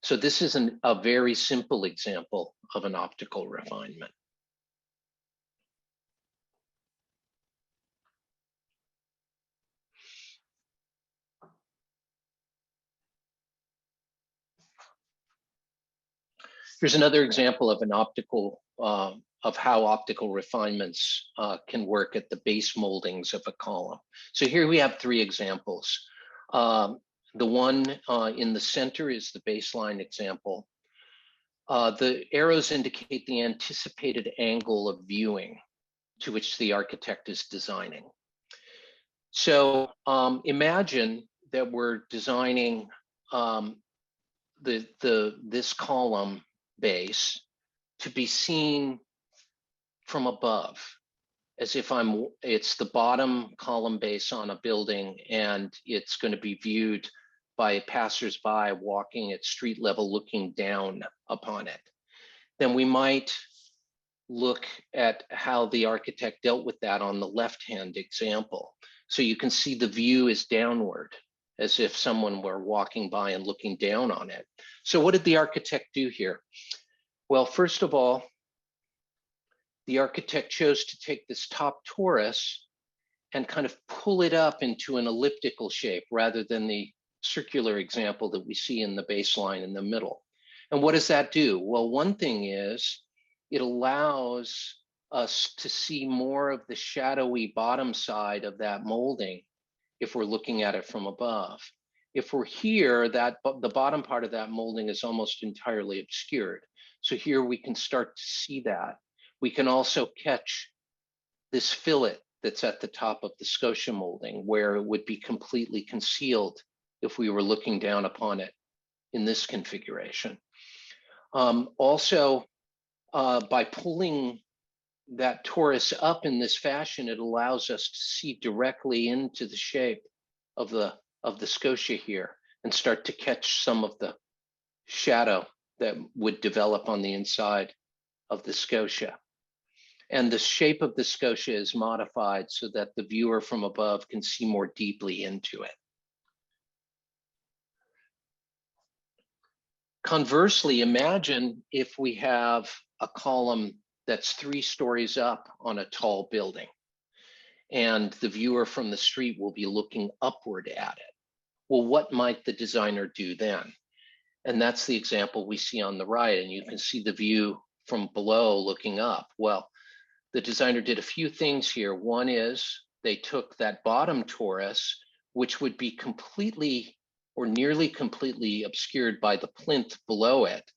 So this is a very simple example of an optical refinement. Here's another example of an optical, of how optical refinements can work at the base moldings of a column. So here we have three examples. The one in the center is the baseline example. The arrows indicate the anticipated angle of viewing to which the architect is designing. So imagine that we're designing this column base to be seen from above, as if it's the bottom column base on a building and it's going to be viewed by passersby walking at street level looking down upon it. Then we might look at how the architect dealt with that on the left-hand example. So you can see the view is downward, as if someone were walking by and looking down on it. So what did the architect do here? Well, first of all, the architect chose to take this top torus and kind of pull it up into an elliptical shape rather than the circular example that we see in the baseline in the middle. And what does that do? Well, one thing is it allows us to see more of the shadowy bottom side of that molding if we're looking at it from above. If we're here, the bottom part of that molding is almost entirely obscured. So here we can start to see that. We can also catch this fillet that's at the top of the scotia molding, where it would be completely concealed if we were looking down upon it in this configuration. Also, by pulling that torus up in this fashion, it allows us to see directly into the shape of the scotia here and start to catch some of the shadow that would develop on the inside of the scotia. And the shape of the scotia is modified so that the viewer from above can see more deeply into it. Conversely, imagine if we have a column that's 3 stories up on a tall building, and the viewer from the street will be looking upward at it. Well, what might the designer do then? And that's the example we see on the right, and you can see the view from below looking up. Well, the designer did a few things here. One is they took that bottom torus, which would be completely or nearly completely obscured by the plinth below it,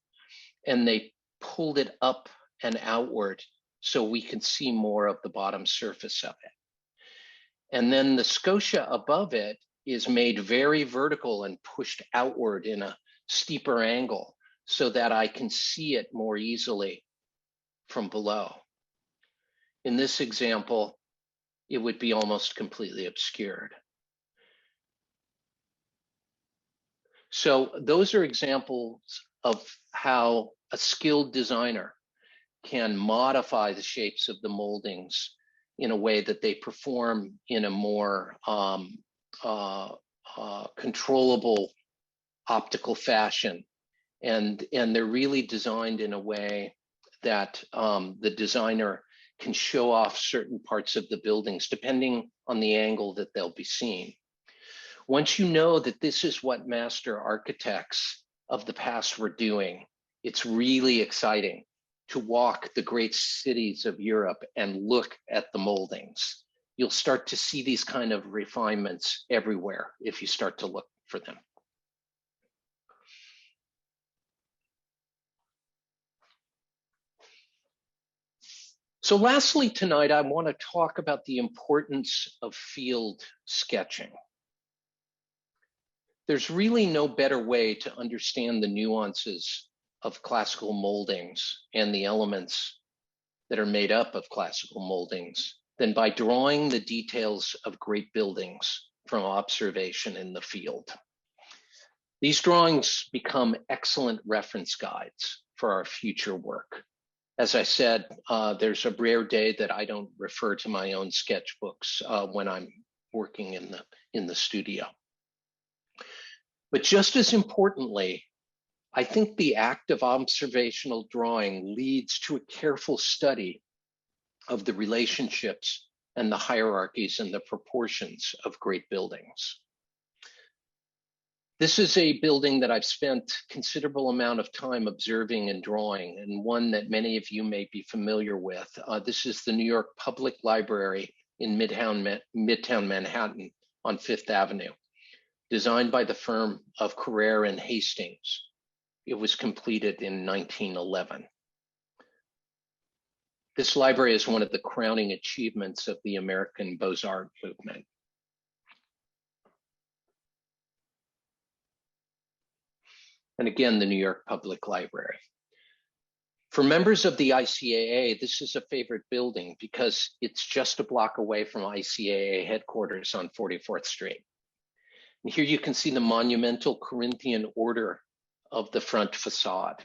and they pulled it up and outward so we can see more of the bottom surface of it. And then the scotia above it is made very vertical and pushed outward in a steeper angle so that I can see it more easily from below. In this example, it would be almost completely obscured. So those are examples of how a skilled designer can modify the shapes of the moldings in a way that they perform in a more controllable optical fashion. And they're really designed in a way that the designer can show off certain parts of the buildings depending on the angle that they'll be seen. Once you know that this is what master architects of the past were doing, it's really exciting to walk the great cities of Europe and look at the moldings. You'll start to see these kind of refinements everywhere if you start to look for them. So lastly tonight, I want to talk about the importance of field sketching. There's really no better way to understand the nuances of classical moldings and the elements that are made up of classical moldings than by drawing the details of great buildings from observation in the field. These drawings become excellent reference guides for our future work. As I said, there's a rare day that I don't refer to my own sketchbooks when I'm working in the studio. But just as importantly, I think the act of observational drawing leads to a careful study of the relationships and the hierarchies and the proportions of great buildings. This is a building that I've spent considerable amount of time observing and drawing, and one that many of you may be familiar with. This is the New York Public Library in Midtown Manhattan on Fifth Avenue, designed by the firm of Carrere and Hastings. It was completed in 1911. This library is one of the crowning achievements of the American Beaux-Arts movement. And again, the New York Public Library. For members of the ICAA, this is a favorite building because it's just a block away from ICAA headquarters on 44th Street. And here you can see the monumental Corinthian order of the front facade.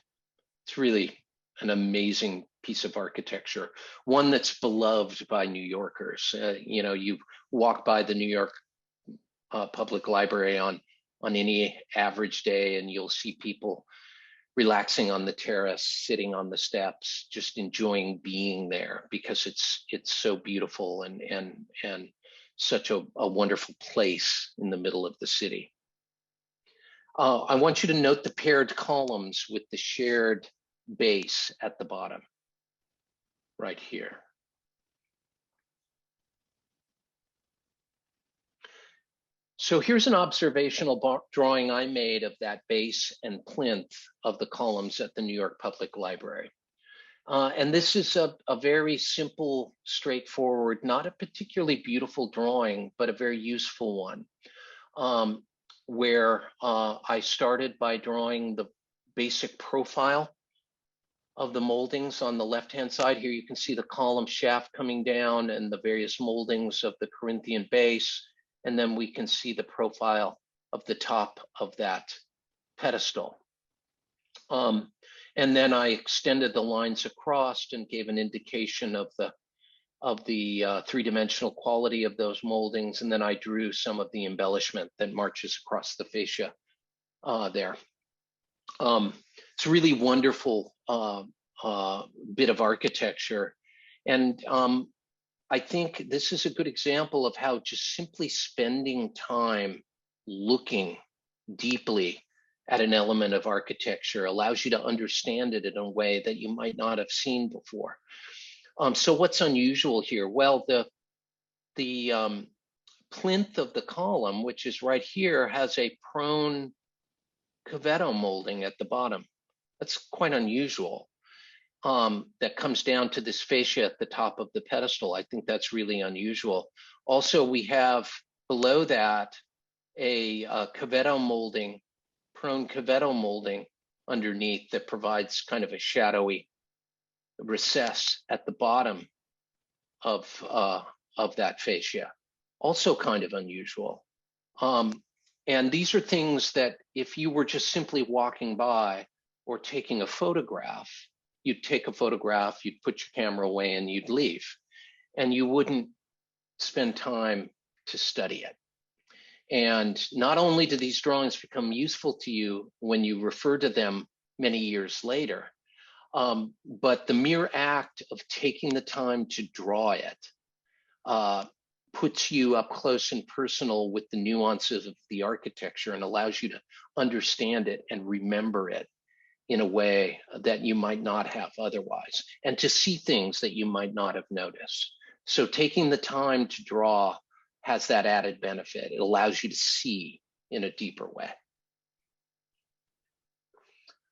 It's really an amazing piece of architecture, one that's beloved by New Yorkers. You know, you walk by the New York Public Library on any average day and you'll see people relaxing on the terrace, sitting on the steps, just enjoying being there because it's so beautiful and such a wonderful place in the middle of the city. I want you to note the paired columns with the shared base at the bottom, right here. So here's an observational drawing I made of that base and plinth of the columns at the New York Public Library. And this is a very simple, straightforward, not a particularly beautiful drawing, but a very useful one, where I started by drawing the basic profile of the moldings on the left-hand side. Here you can see the column shaft coming down and the various moldings of the Corinthian base. And then we can see the profile of the top of that pedestal. And then I extended the lines across and gave an indication of the three-dimensional quality of those moldings. And then I drew some of the embellishment that marches across the fascia there. It's a really wonderful bit of architecture. And I think this is a good example of how just simply spending time looking deeply at an element of architecture allows you to understand it in a way that you might not have seen before. So what's unusual here? Well, the plinth of the column, which is right here, has a prone cavetto molding at the bottom. That's quite unusual. That comes down to this fascia at the top of the pedestal. I think that's really unusual. Also, we have below that a cavetto molding, prone cavetto molding underneath that provides kind of a shadowy recess at the bottom of that fascia. Also kind of unusual. And these are things that if you were just simply walking by or taking a photograph, you'd take a photograph, you'd put your camera away and you'd leave. And you wouldn't spend time to study it. And not only do these drawings become useful to you when you refer to them many years later, but the mere act of taking the time to draw it puts you up close and personal with the nuances of the architecture and allows you to understand it and remember it in a way that you might not have otherwise, and to see things that you might not have noticed. So taking the time to draw has that added benefit. It allows you to see in a deeper way.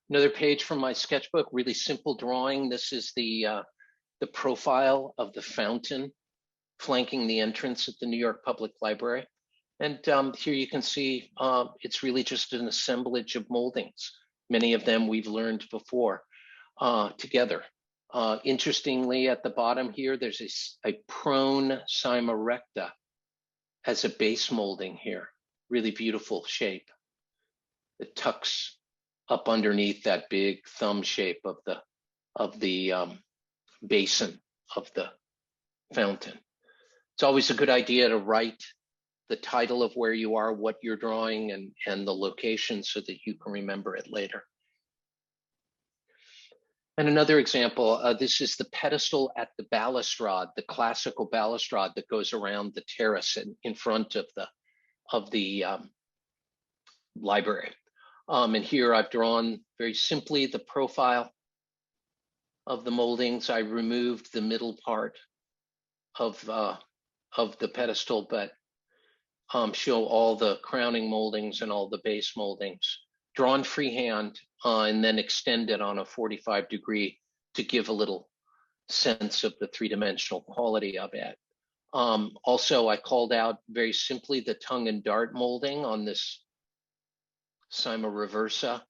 Another page from my sketchbook, really simple drawing. This is the profile of the fountain flanking the entrance at the New York Public Library. And here you can see it's really just an assemblage of moldings. Many of them we've learned before together. Interestingly, at the bottom here, there's a prone cyma recta as a base molding here. Really beautiful shape. It tucks up underneath that big thumb shape of the basin of the fountain. It's always a good idea to write the title of where you are, what you're drawing, and the location so that you can remember it later. And another example, this is the pedestal at the balustrade, the classical balustrade that goes around the terrace in front of the library. And here I've drawn very simply the profile of the moldings. I removed the middle part of the pedestal, but show all the crowning moldings and all the base moldings, drawn freehand, and then extended on a 45-degree to give a little sense of the three-dimensional quality of it. Also, I called out very simply the tongue and dart molding on this cyma reversa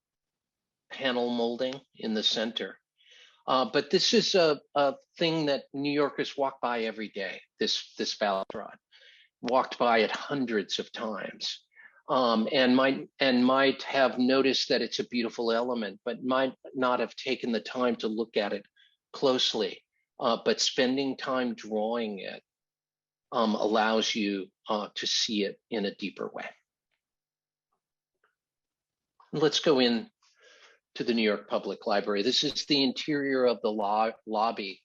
panel molding in the center. But this is a thing that New Yorkers walk by every day, this balustrade. Walked by it hundreds of times, and might have noticed that it's a beautiful element, but might not have taken the time to look at it closely. But spending time drawing it allows you to see it in a deeper way. Let's go in to the New York Public Library. This is the interior of the lobby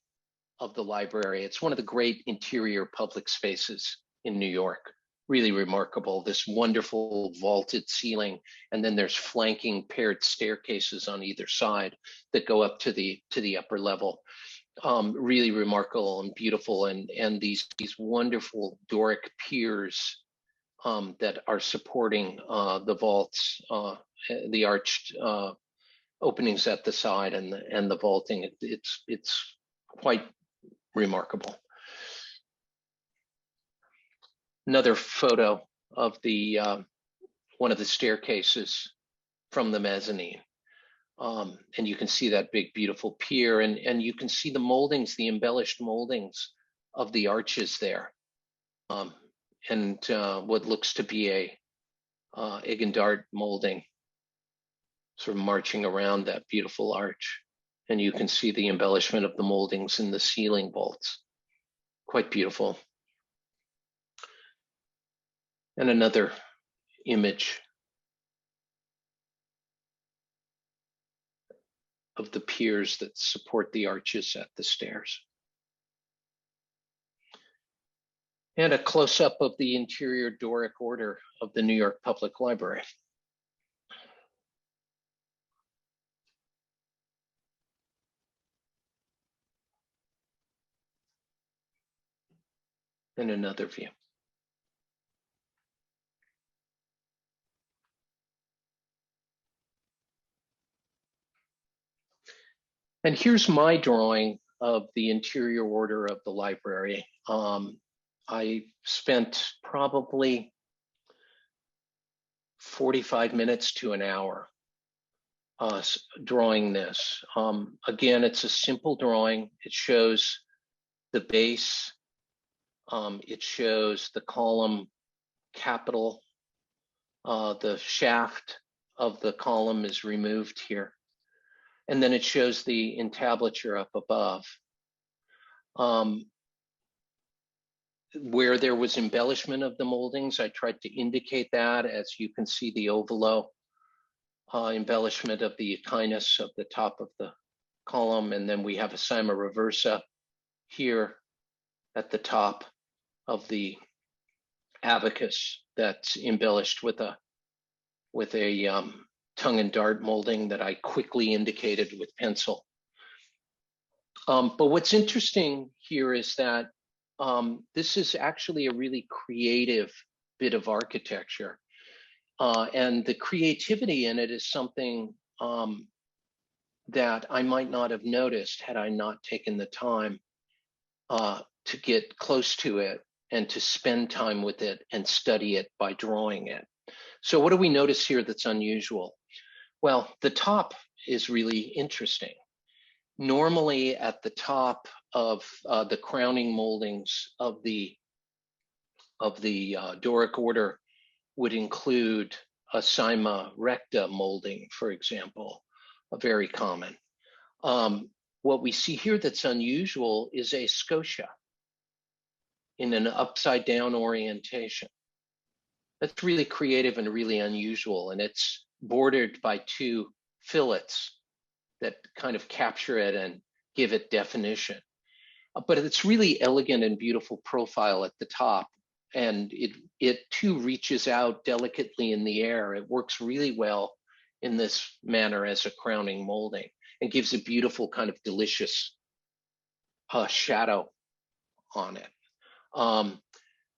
of the library. It's one of the great interior public spaces in New York. Really remarkable, this wonderful vaulted ceiling, and then there's flanking paired staircases on either side that go up to the upper level. Really remarkable and beautiful, and these wonderful Doric piers that are supporting the vaults, the arched openings at the side, and the vaulting. It's quite remarkable. Another photo of the one of the staircases from the mezzanine. And you can see that big, beautiful pier, and you can see the moldings, the embellished moldings of the arches there. And what looks to be a egg and dart molding sort of marching around that beautiful arch. And you can see the embellishment of the moldings in the ceiling vaults. Quite beautiful. And another image of the piers that support the arches at the stairs. And a close-up of the interior Doric order of the New York Public Library. And another view. And here's my drawing of the interior order of the library. I spent probably 45 minutes to an hour drawing this. Again, it's a simple drawing. It shows the base. It shows the column capital. The shaft of the column is removed here. And then it shows the entablature up above. Where there was embellishment of the moldings, I tried to indicate that, as you can see the ovalo embellishment of the echinus of the top of the column. And then we have a cyma reversa here at the top of the abacus that's embellished with a tongue and dart molding that I quickly indicated with pencil. But what's interesting here is that this is actually a really creative bit of architecture. And the creativity in it is something that I might not have noticed had I not taken the time to get close to it and to spend time with it and study it by drawing it. So what do we notice here that's unusual? Well, the top is really interesting. Normally at the top of the crowning moldings of the Doric order would include a cyma recta molding, for example, a very common. What we see here that's unusual is a scotia in an upside down orientation. That's really creative and really unusual, and it's bordered by two fillets that kind of capture it and give it definition. But it's really elegant and beautiful profile at the top, and it too reaches out delicately in the air. It works really well in this manner as a crowning molding and gives a beautiful kind of delicious shadow on it.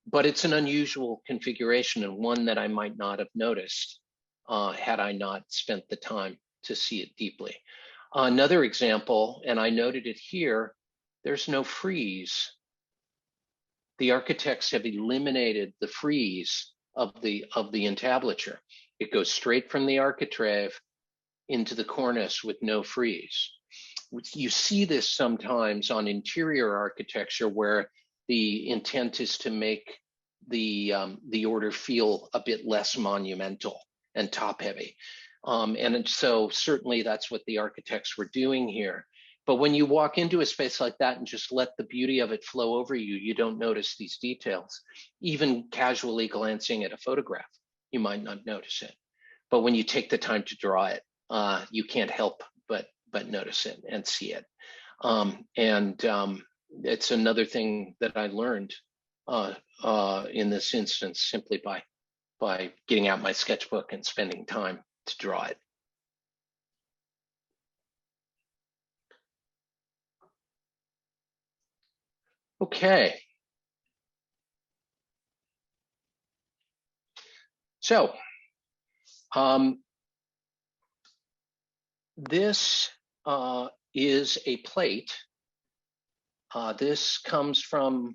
But it's an unusual configuration and one that I might not have noticed had I not spent the time to see it deeply. Another example, and I noted it here, there's no frieze. The architects have eliminated the frieze of the entablature. It goes straight from the architrave into the cornice with no frieze. You see this sometimes on interior architecture where the intent is to make the order feel a bit less monumental and top heavy. And so certainly that's what the architects were doing here. But when you walk into a space like that and just let the beauty of it flow over you, you don't notice these details. Even casually glancing at a photograph, you might not notice it. But when you take the time to draw it, you can't help but notice it and see it. It's another thing that I learned in this instance simply by getting out my sketchbook and spending time to draw it. Okay. So this is a plate. This comes from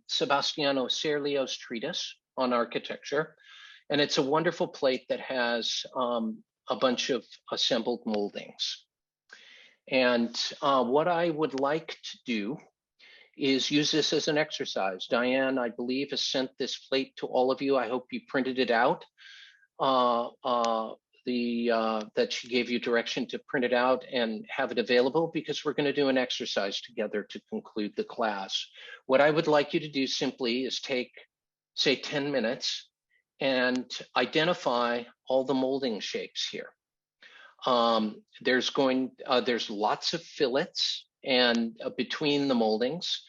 Sebastiano Serlio's treatise on architecture. And it's a wonderful plate that has a bunch of assembled moldings. And what I would like to do is use this as an exercise. Diane, I believe, has sent this plate to all of you. I hope you printed it out. That she gave you direction to print it out and have it available, because we're going to do an exercise together to conclude the class. What I would like you to do simply is take, say, 10 minutes and identify all the molding shapes here. There's lots of fillets, and between the moldings,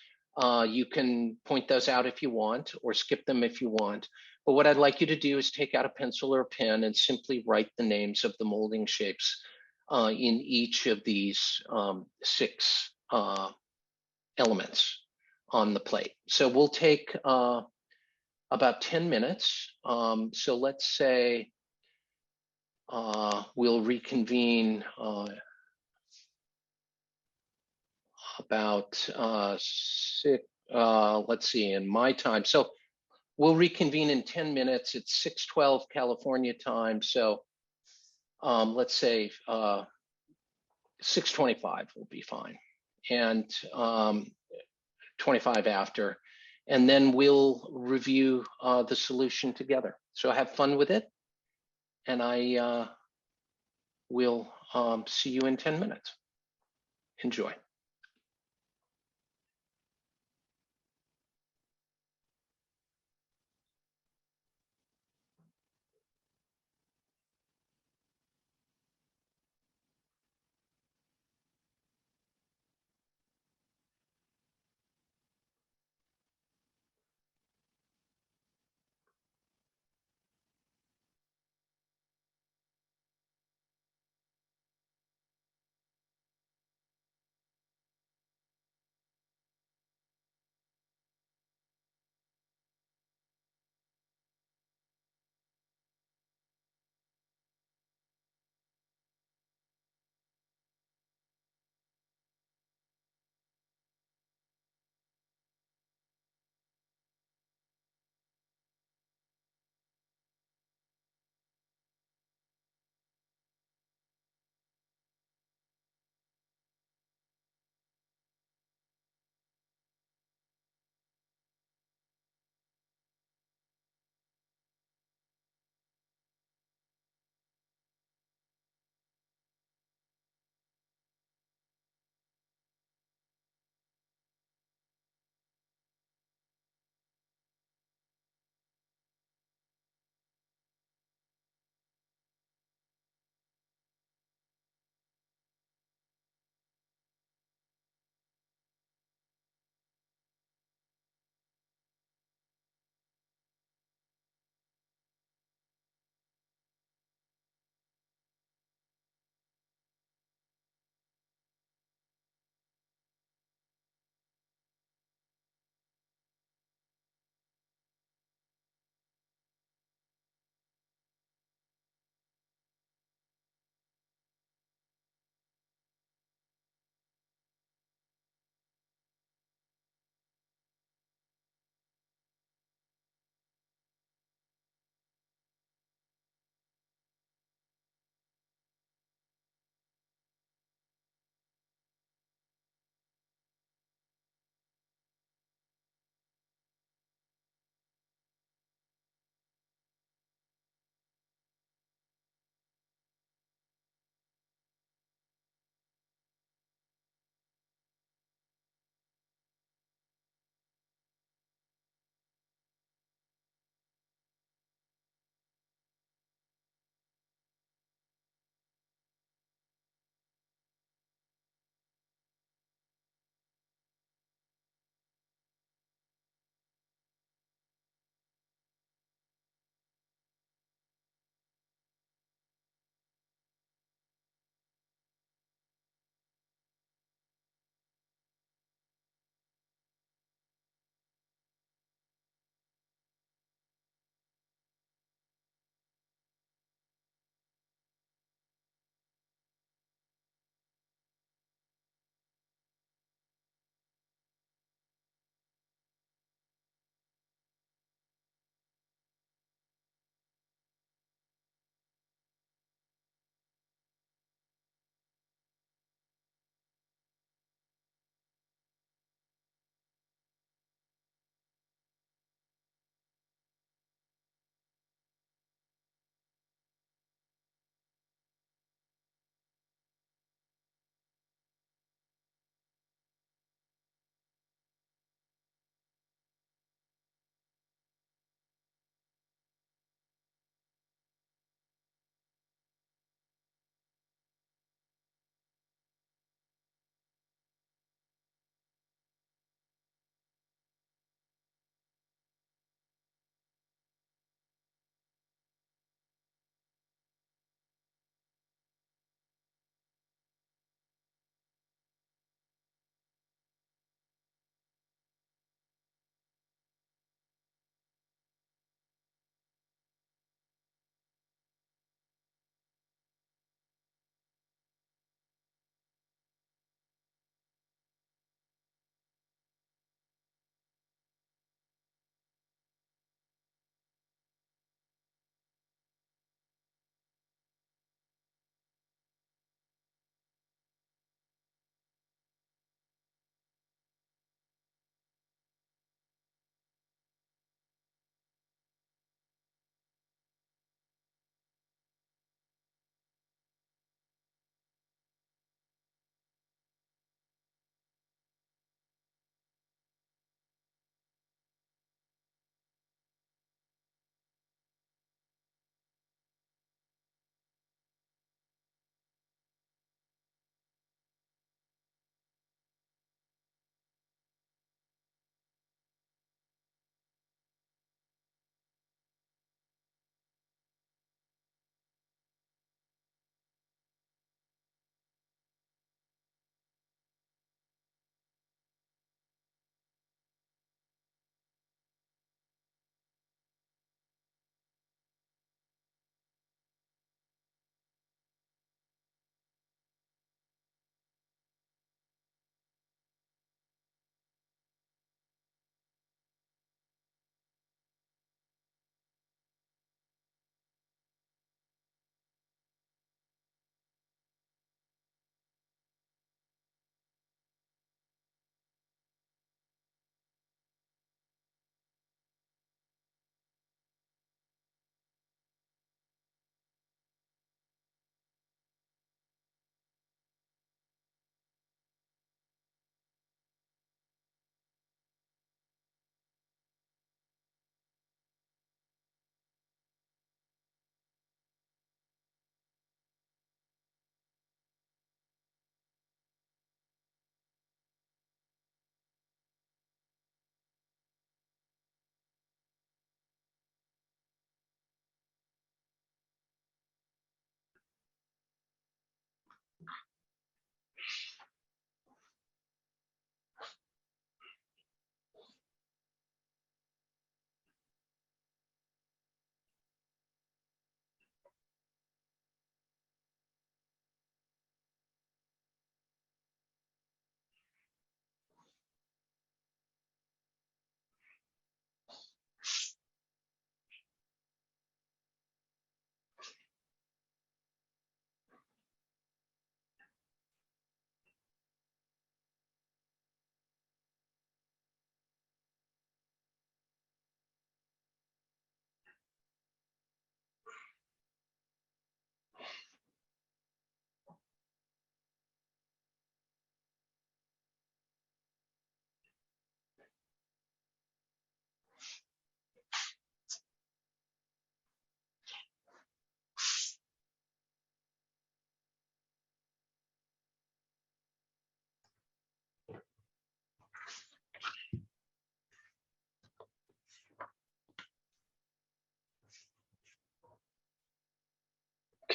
you can point those out if you want or skip them if you want. But what I'd like you to do is take out a pencil or a pen and simply write the names of the molding shapes in each of these 6 elements on the plate. So we'll take about 10 minutes. So let's say we'll reconvene about 6, let's see, in my time. So we'll reconvene in 10 minutes. It's 6:12 California time. So let's say 6:25 will be fine. And 25 after. And then we'll review the solution together. So have fun with it. And I will see you in 10 minutes. Enjoy.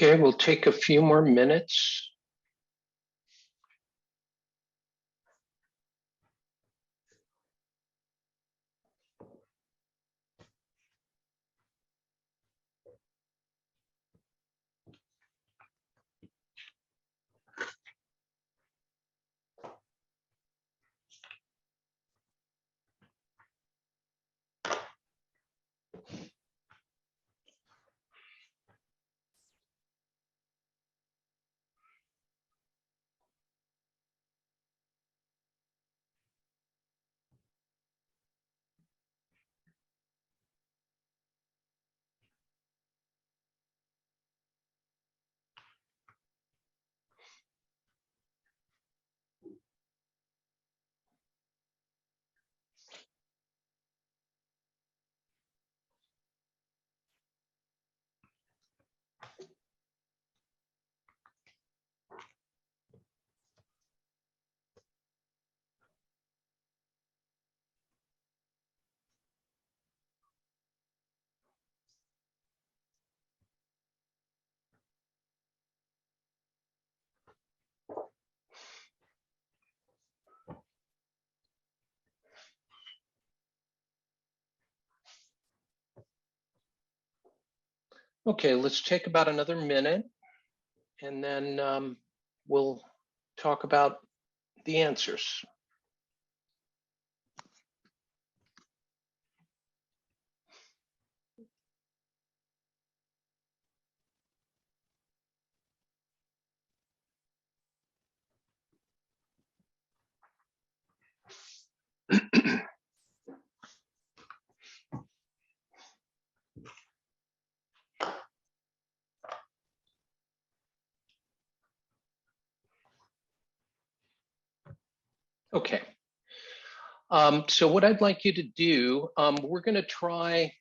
Okay, we'll take a few more minutes. Okay, let's take about another minute and then we'll talk about the answers. Okay. So what I'd like you to do, we're going to try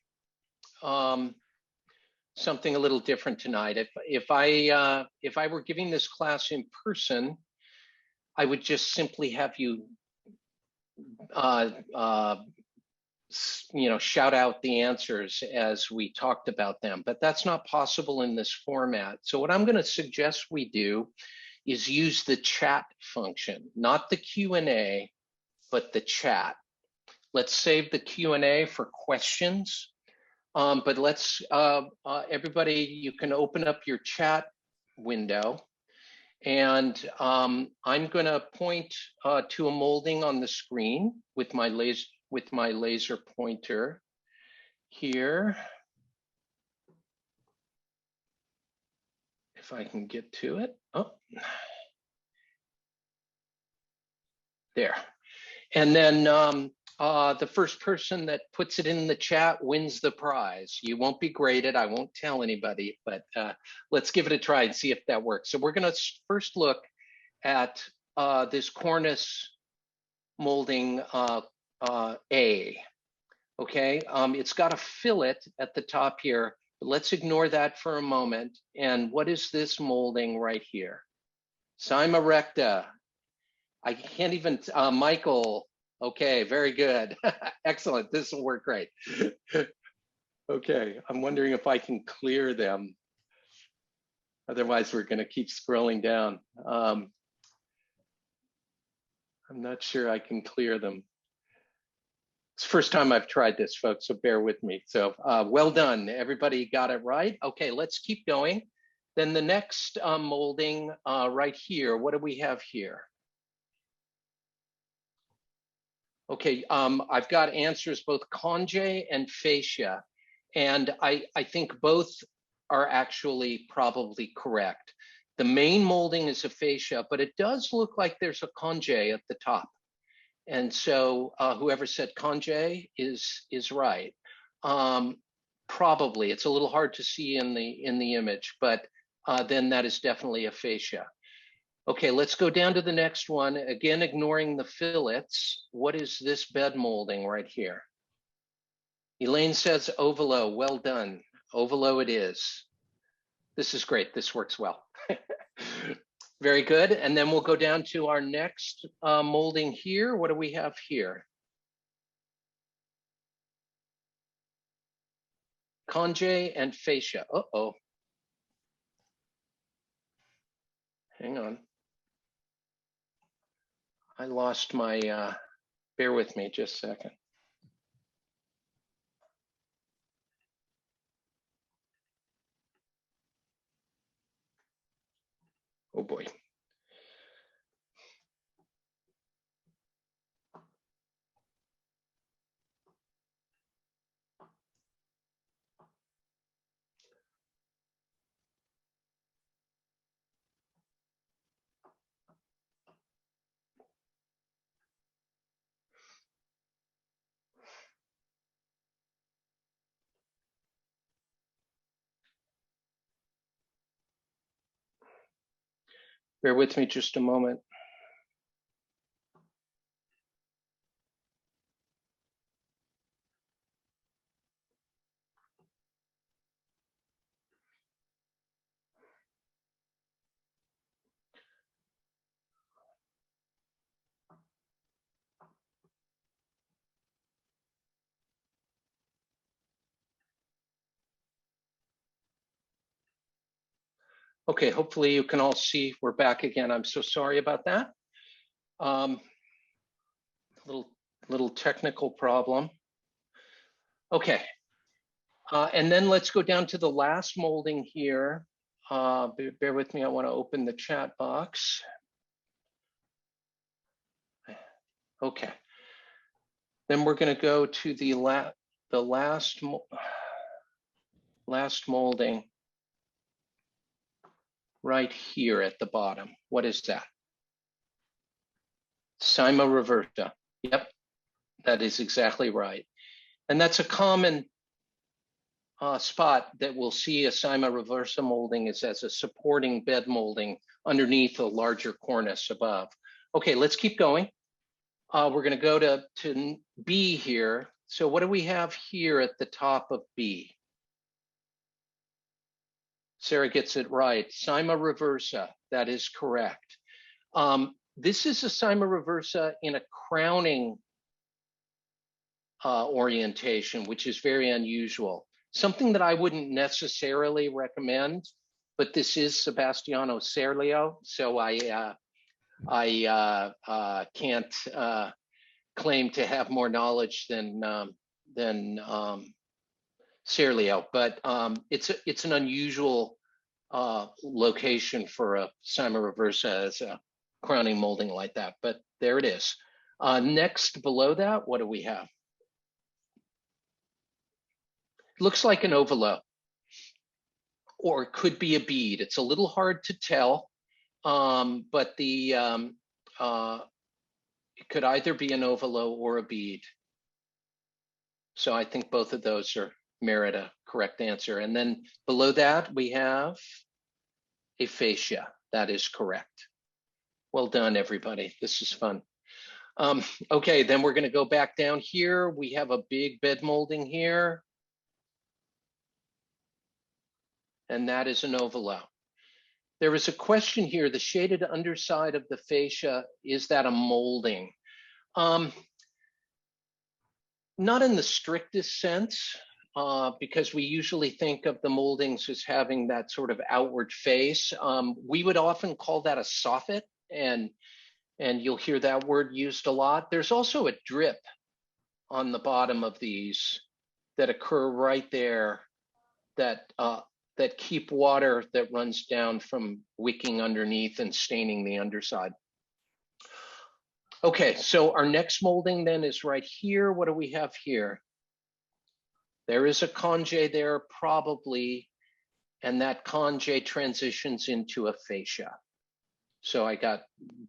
something a little different tonight. If I were giving this class in person, I would just simply have you shout out the answers as we talked about them, but that's not possible in this format. So what I'm going to suggest we do is use the chat function, not the Q&A, but the chat. Let's save the Q&A for questions, but let's, everybody, you can open up your chat window, and I'm going to point to a molding on the screen with my laser pointer here. If I can get to it. Oh, there. And then the first person that puts it in the chat wins the prize. You won't be graded. I won't tell anybody, but let's give it a try and see if that works. So we're going to first look at this cornice molding A. Okay, it's got a fillet at the top here, but let's ignore that for a moment. And what is this molding right here? Cyma recta. I can't even, Michael. Okay, very good. Excellent, this will work great. Okay, I'm wondering if I can clear them. Otherwise, we're gonna keep scrolling down. I'm not sure I can clear them. It's the first time I've tried this, folks, so bear with me. So well done, everybody got it right. Okay, let's keep going. Then the next molding right here, what do we have here? Okay, I've got answers both conge and fascia, and I think both are actually probably correct. The main molding is a fascia, but it does look like there's a conge at the top. And so whoever said conge is right. Probably, it's a little hard to see in the image, but then that is definitely a fascia. Okay, let's go down to the next one. Again, ignoring the fillets. What is this bed molding right here? Elaine says ovalo, well done. Ovalo it is. This is great, this works well. Very good, and then we'll go down to our next molding here. What do we have here? Conge and fascia, uh-oh. Hang on. I lost my, bear with me just a second. Oh boy. Bear with me just a moment. Okay, hopefully you can all see we're back again. I'm so sorry about that. Little technical problem. Okay, and then let's go down to the last molding here. Bear with me, I want to open the chat box. Okay, then we're going to go to the last molding right here at the bottom. What is that? Cyma reversa. Yep, that is exactly right. And that's a common spot that we'll see a Cyma reversa molding is as a supporting bed molding underneath a larger cornice above. Okay, let's keep going. We're going to go to B here. So what do we have here at the top of B? Sarah gets it right. Cyma reversa, that is correct. This is a Cyma reversa in a crowning orientation, which is very unusual. Something that I wouldn't necessarily recommend, but this is Sebastiano Serlio, so I can't claim to have more knowledge than Serlio, but it's an unusual location for a Cyma reversa as a crowning molding like that, but there it is. Next, below that, what do we have? Looks like an ovolo, or it could be a bead. It's a little hard to tell, but it could either be an ovolo or a bead. So I think both of those merit a correct answer. And then below that, we have a fascia. That is correct. Well done, everybody. This is fun. Okay, then we're going to go back down here. We have a big bed molding here. And that is an ovolo. There is a question here, the shaded underside of the fascia, is that a molding? Not in the strictest sense, because we usually think of the moldings as having that sort of outward face. We would often call that a soffit, and you'll hear that word used a lot. There's also a drip on the bottom of these that occur right there that keep water that runs down from wicking underneath and staining the underside. Okay, so our next molding then is right here. What do we have here? There is a conge there probably, and that conge transitions into a fascia. So I got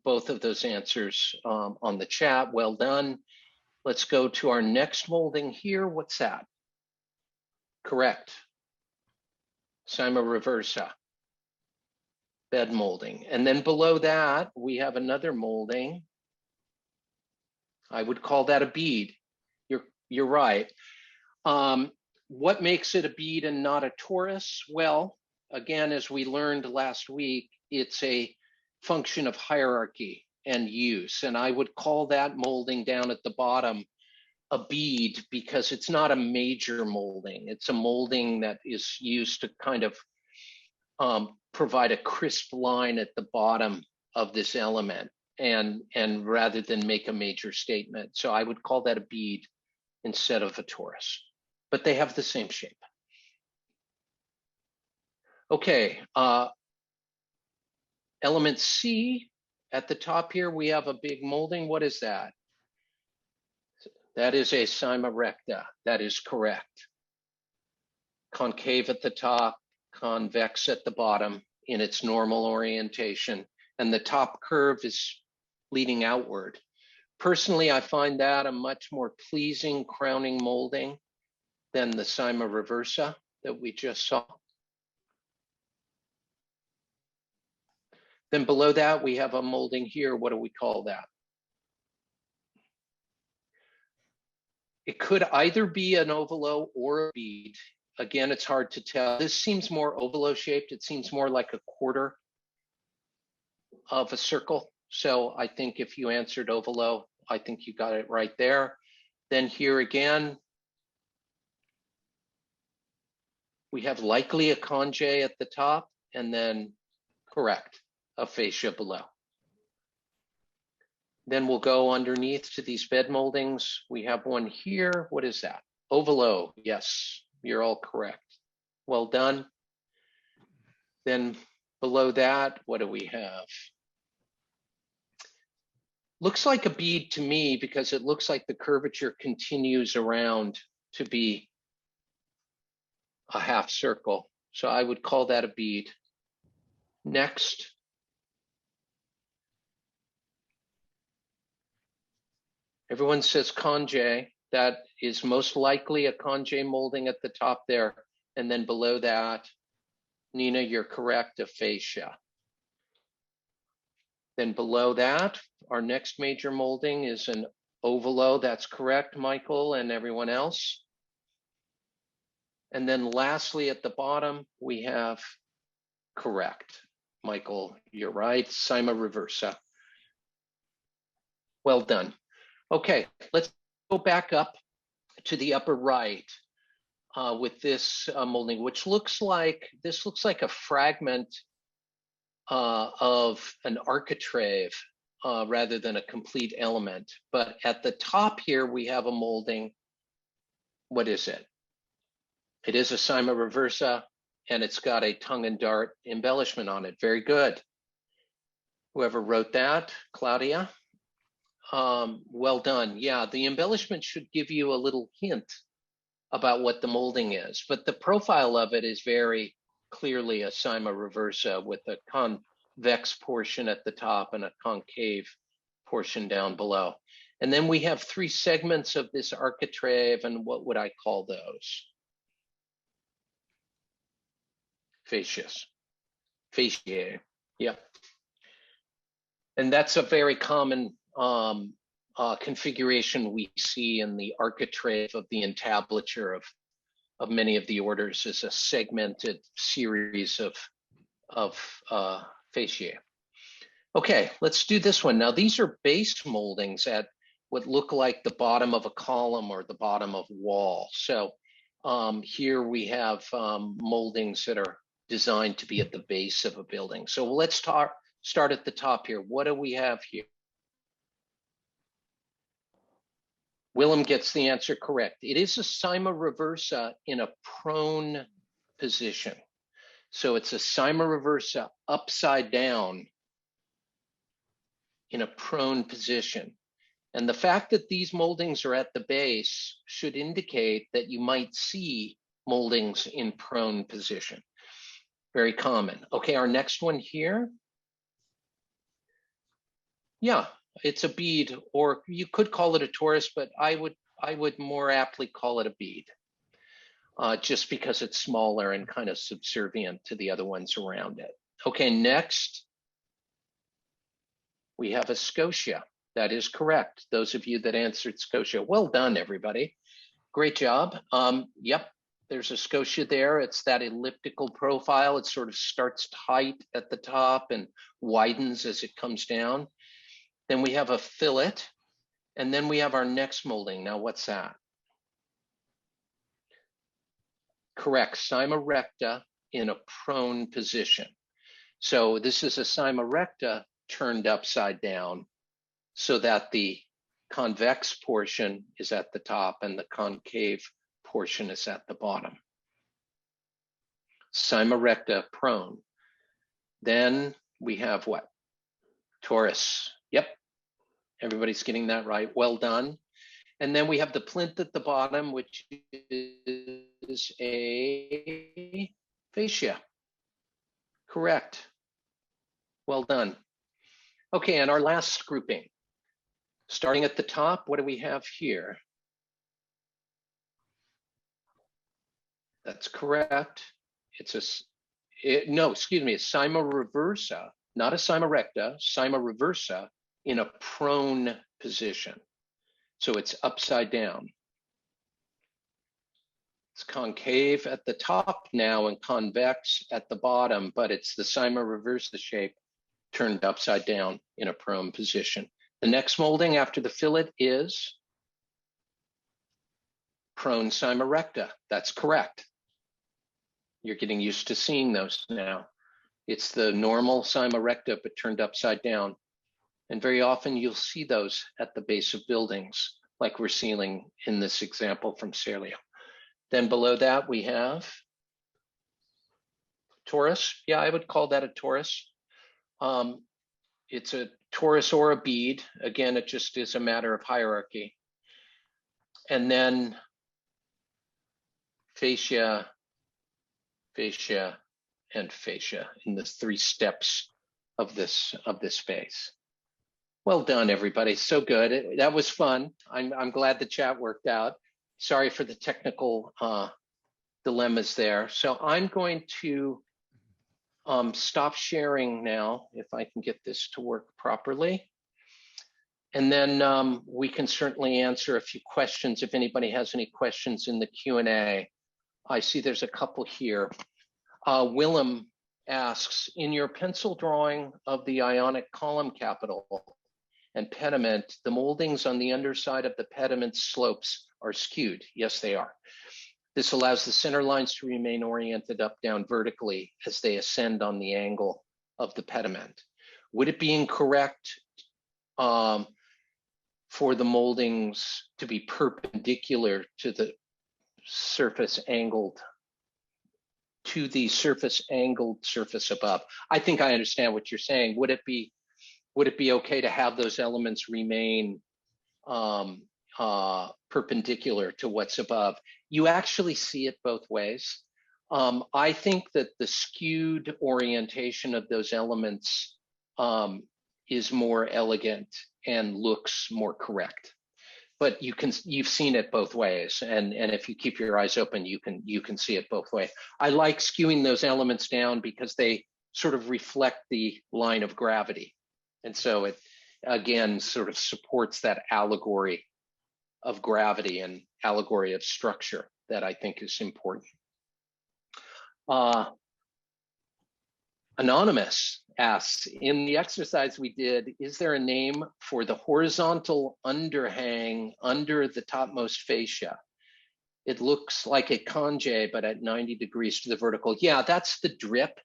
both of those answers on the chat. Well done. Let's go to our next molding here. What's that? Correct. Cyma reversa, bed molding. And then below that, we have another molding. I would call that a bead. You're right. What makes it a bead and not a torus? Well, again, as we learned last week, it's a function of hierarchy and use. And I would call that molding down at the bottom a bead because it's not a major molding. It's a molding that is used to kind of provide a crisp line at the bottom of this element and rather than make a major statement. So I would call that a bead instead of a torus, but they have the same shape. Okay, element C at the top here, we have a big molding. What is that? That is a cyma recta. That is correct. Concave at the top, convex at the bottom in its normal orientation, and the top curve is leading outward. Personally, I find that a much more pleasing crowning molding than the cyma reversa that we just saw. Then below that, we have a molding here. What do we call that? It could either be an ovalo or a bead. Again, it's hard to tell. This seems more ovalo shaped. It seems more like a quarter of a circle. So I think if you answered ovalo, I think you got it right there. Then here again, we have likely a conge at the top and then correct, a fascia below. Then we'll go underneath to these bed moldings. We have one here. What is that? Ovalo. Yes, you're all correct. Well done. Then below that, what do we have? Looks like a bead to me because it looks like the curvature continues around to be a half circle. So I would call that a bead. Next. Everyone says conge. That is most likely a conge molding at the top there. And then below that, Nina, you're correct, a fascia. Then below that, our next major molding is an ovalo. That's correct, Michael and everyone else. And then lastly, at the bottom, we have correct. Michael, you're right, cyma reversa. Well done. Okay, let's go back up to the upper right with this molding, which looks like, this looks like a fragment of an architrave rather than a complete element. But at the top here, we have a molding. What is it? It is a cyma reversa, and it's got a tongue and dart embellishment on it. Very good. Whoever wrote that, Claudia. Well done. Yeah, the embellishment should give you a little hint about what the molding is, but the profile of it is very clearly a cyma reversa with a convex portion at the top and a concave portion down below. And then we have three segments of this architrave, and what would I call those? Fascias. Fasciae. Yep. And that's a very common configuration we see in the architrave of the entablature of many of the orders as a segmented series of fasciae. Okay, let's do this one. Now, these are base moldings at what look like the bottom of a column or the bottom of a wall. So here we have moldings that are designed to be at the base of a building. So let's start at the top here. What do we have here? Willem gets the answer correct. It is a cyma reversa in a prone position. So it's a cyma reversa upside down in a prone position. And the fact that these moldings are at the base should indicate that you might see moldings in prone position. Very common. Okay, our next one here. Yeah, it's a bead, or you could call it a torus, but I would more aptly call it a bead, just because it's smaller and kind of subservient to the other ones around it. Okay, next, we have a scotia. That is correct. Those of you that answered scotia, well done, everybody. Great job. Yep, there's a scotia there. It's that elliptical profile. It sort of starts tight at the top and widens as it comes down. Then we have a fillet, and then we have our next molding. Now, what's that? Correct, cyma recta, in a prone position. So this is a cyma recta turned upside down so that the convex portion is at the top and the concave portion is at the bottom. Cyma recta prone. Then we have what? Torus. Yep. Everybody's getting that right. Well done. And then we have the plinth at the bottom, which is a fascia. Correct. Well done. Okay, and our last grouping. Starting at the top, what do we have here? That's correct. It's a cyma reversa, not a cyma recta, cyma reversa in a prone position. So it's upside down. It's concave at the top now and convex at the bottom, but it's the cyma reversa shape turned upside down in a prone position. The next molding after the fillet is prone cyma recta. That's correct. You're getting used to seeing those now. It's the normal cyma recta, but turned upside down. And very often you'll see those at the base of buildings, like we're seeing in this example from Serlio. Then below that we have torus. Yeah, I would call that a torus. It's a torus or a bead. Again, it just is a matter of hierarchy. And then fascia, fascia, and fascia in the 3 steps of this phase. Well done, everybody. So good. That was fun. I'm glad the chat worked out. Sorry for the technical dilemmas there. So I'm going to stop sharing now, if I can get this to work properly. And then we can certainly answer a few questions if anybody has any questions in the Q&A. I see there's a couple here. Willem asks, in your pencil drawing of the Ionic column capital and pediment, the moldings on the underside of the pediment slopes are skewed. Yes, they are. This allows the center lines to remain oriented up down vertically as they ascend on the angle of the pediment. Would it be incorrect for the moldings to be perpendicular to the surface angled surface above? I think I understand what you're saying. Would it be okay to have those elements remain perpendicular to what's above? You actually see it both ways. I think that the skewed orientation of those elements is more elegant and looks more correct. But you've seen it both ways, and if you keep your eyes open, you can see it both ways. I like skewing those elements down because they sort of reflect the line of gravity, and so it again sort of supports that allegory of gravity and allegory of structure that I think is important. Anonymous asks, in the exercise we did, is there a name for the horizontal underhang under the topmost fascia? It looks like a conge, but at 90 degrees to the vertical. Yeah, that's the drip.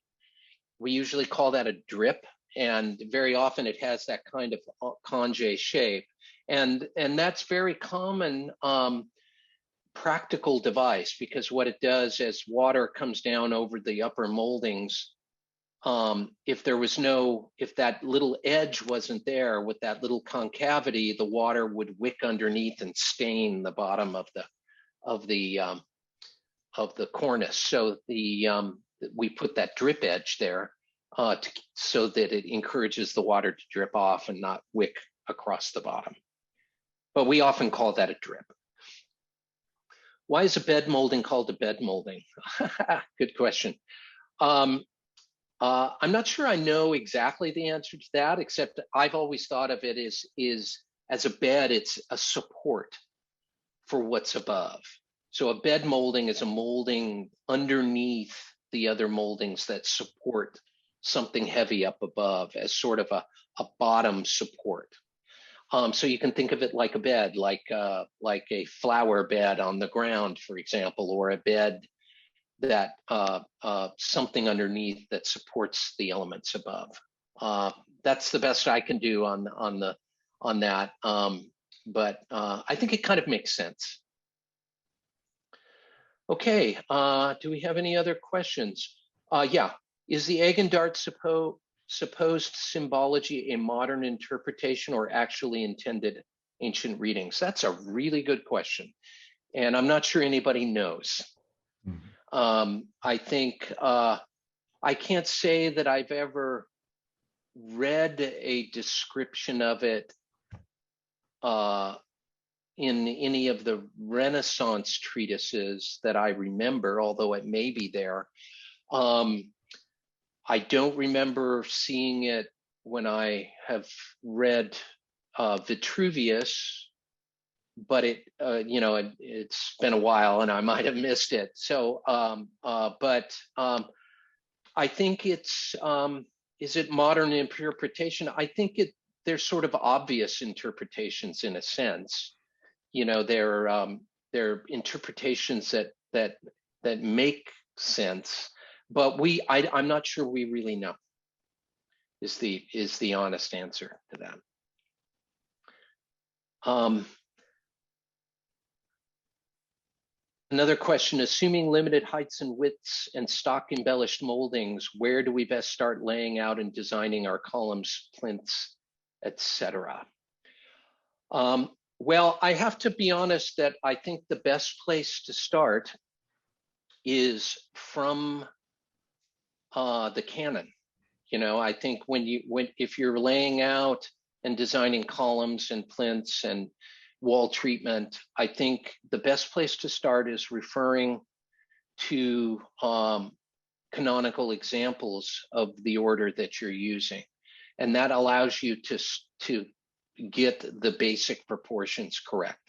We usually call that a drip, and very often it has that kind of conge shape. And that's very common practical device, because what it does as water comes down over the upper moldings, if that little edge wasn't there with that little concavity, the water would wick underneath and stain the bottom of the cornice. So we put that drip edge there so that it encourages the water to drip off and not wick across the bottom. But we often call that a drip. Why is a bed molding called a bed molding? Good question. I'm not sure I know exactly the answer to that, except I've always thought of it as a bed. It's a support for what's above. So a bed molding is a molding underneath the other moldings that support something heavy up above as sort of a bottom support. So you can think of it like a bed, like a flower bed on the ground, for example, or a bed something underneath that supports the elements above. That's the best I can do on that. But I think it kind of makes sense. Okay, do we have any other questions? Yeah, is the egg and dart supposed symbology a modern interpretation or actually intended ancient readings? That's a really good question, and I'm not sure anybody knows. I think I can't say that I've ever read a description of it in any of the Renaissance treatises that I remember, although it may be there. I don't remember seeing it when I have read Vitruvius, but it's been a while and I might have missed it. So, I think it's, is it modern interpretation? I think they're sort of obvious interpretations in a sense. They're interpretations that make sense, but I'm not sure we really know, is the honest answer to that. Another question, assuming limited heights and widths and stock embellished moldings, where do we best start laying out and designing our columns, plinths, etc.? Well, I have to be honest that I think the best place to start is from the canon. I think if you're laying out and designing columns and plinths and wall treatment, I think the best place to start is referring to canonical examples of the order that you're using. And that allows you to get the basic proportions correct.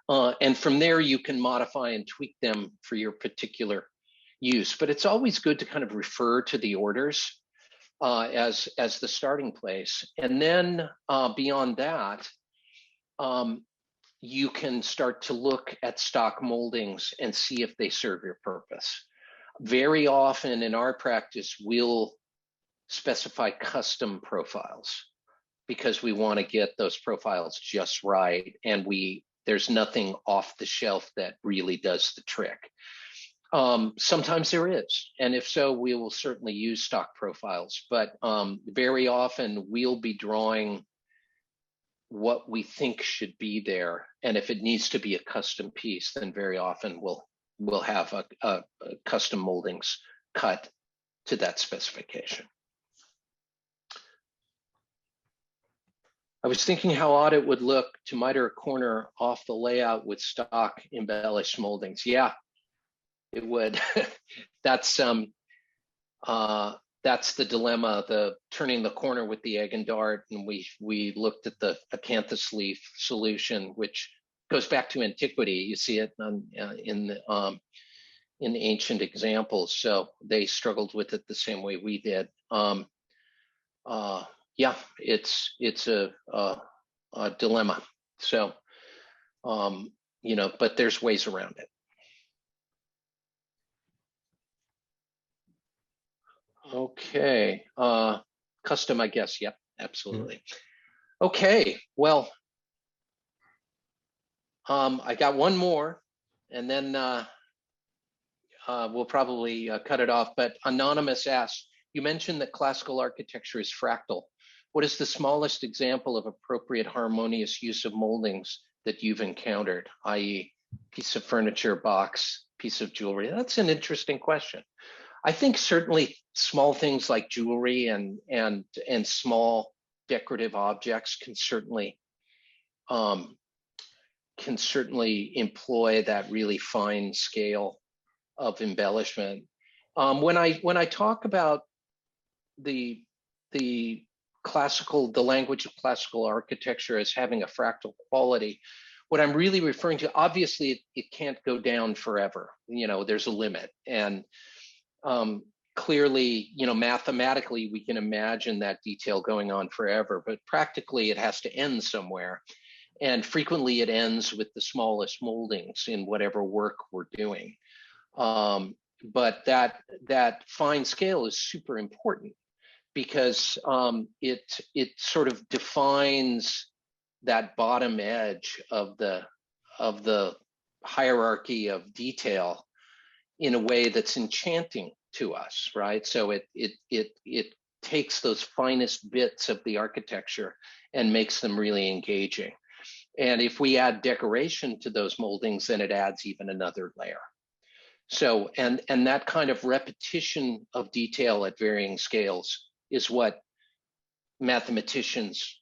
And from there, you can modify and tweak them for your particular use. But it's always good to kind of refer to the orders as the starting place. And then beyond that, you can start to look at stock moldings and see if they serve your purpose. Very often in our practice, we'll specify custom profiles because we want to get those profiles just right. And there's nothing off the shelf that really does the trick. Sometimes there is, and if so, we will certainly use stock profiles, but very often we'll be drawing what we think should be there. And if it needs to be a custom piece, then very often we'll have a custom moldings cut to that specification. I was thinking how odd it would look to miter a corner off the layout with stock embellished moldings. Yeah, it would. That's the dilemma, the turning the corner with the egg and dart. And we looked at the acanthus leaf solution, which goes back to antiquity. You see it in ancient examples. So they struggled with it the same way we did. Yeah, it's a dilemma. So, but there's ways around it. Okay, custom, I guess. Yep, absolutely. Okay, well, I got one more, and then we'll probably cut it off. But Anonymous asks, you mentioned that classical architecture is fractal. What is the smallest example of appropriate harmonious use of moldings that you've encountered, i.e. piece of furniture, box, piece of jewelry? That's an interesting question. I think certainly small things like jewelry and small decorative objects can certainly employ that really fine scale of embellishment. When I talk about the language of classical architecture as having a fractal quality, what I'm really referring to, obviously it can't go down forever. There's a limit, and clearly, mathematically we can imagine that detail going on forever, but practically it has to end somewhere. And frequently it ends with the smallest moldings in whatever work we're doing. But that fine scale is super important because it sort of defines that bottom edge of the hierarchy of detail in a way that's enchanting to us, right? So it takes those finest bits of the architecture and makes them really engaging. And if we add decoration to those moldings, then it adds even another layer. So, and that kind of repetition of detail at varying scales is what mathematicians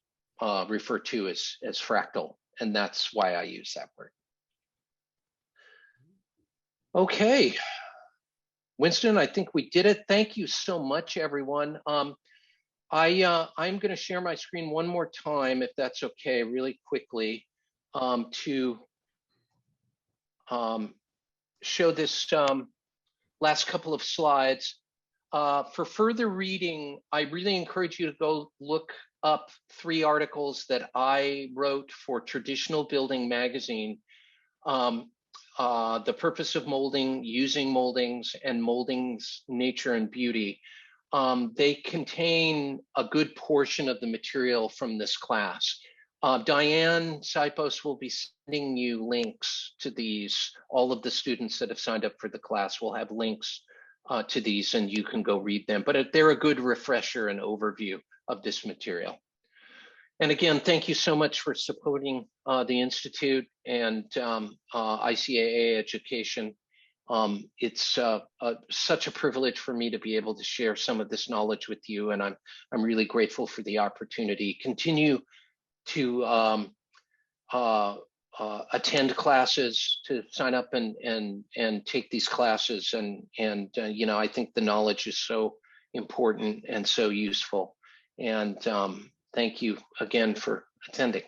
refer to as fractal. And that's why I use that word. Okay, Winston, I think we did it. Thank you so much, everyone. I'm going to share my screen one more time, if that's okay, really quickly, to show this last couple of slides. For further reading, I really encourage you to go look up 3 articles that I wrote for Traditional Building Magazine. The Purpose of Molding, Using Moldings, and Moldings, Nature and Beauty. They contain a good portion of the material from this class. Diane Sipos will be sending you links to these. All of the students that have signed up for the class will have links to these, and you can go read them. But they're a good refresher and overview of this material. And again, thank you so much for supporting the Institute and ICAA education. It's such a privilege for me to be able to share some of this knowledge with you, and I'm really grateful for the opportunity. Continue to attend classes, to sign up and take these classes, and you know, I think the knowledge is so important and so useful. And thank you again for attending.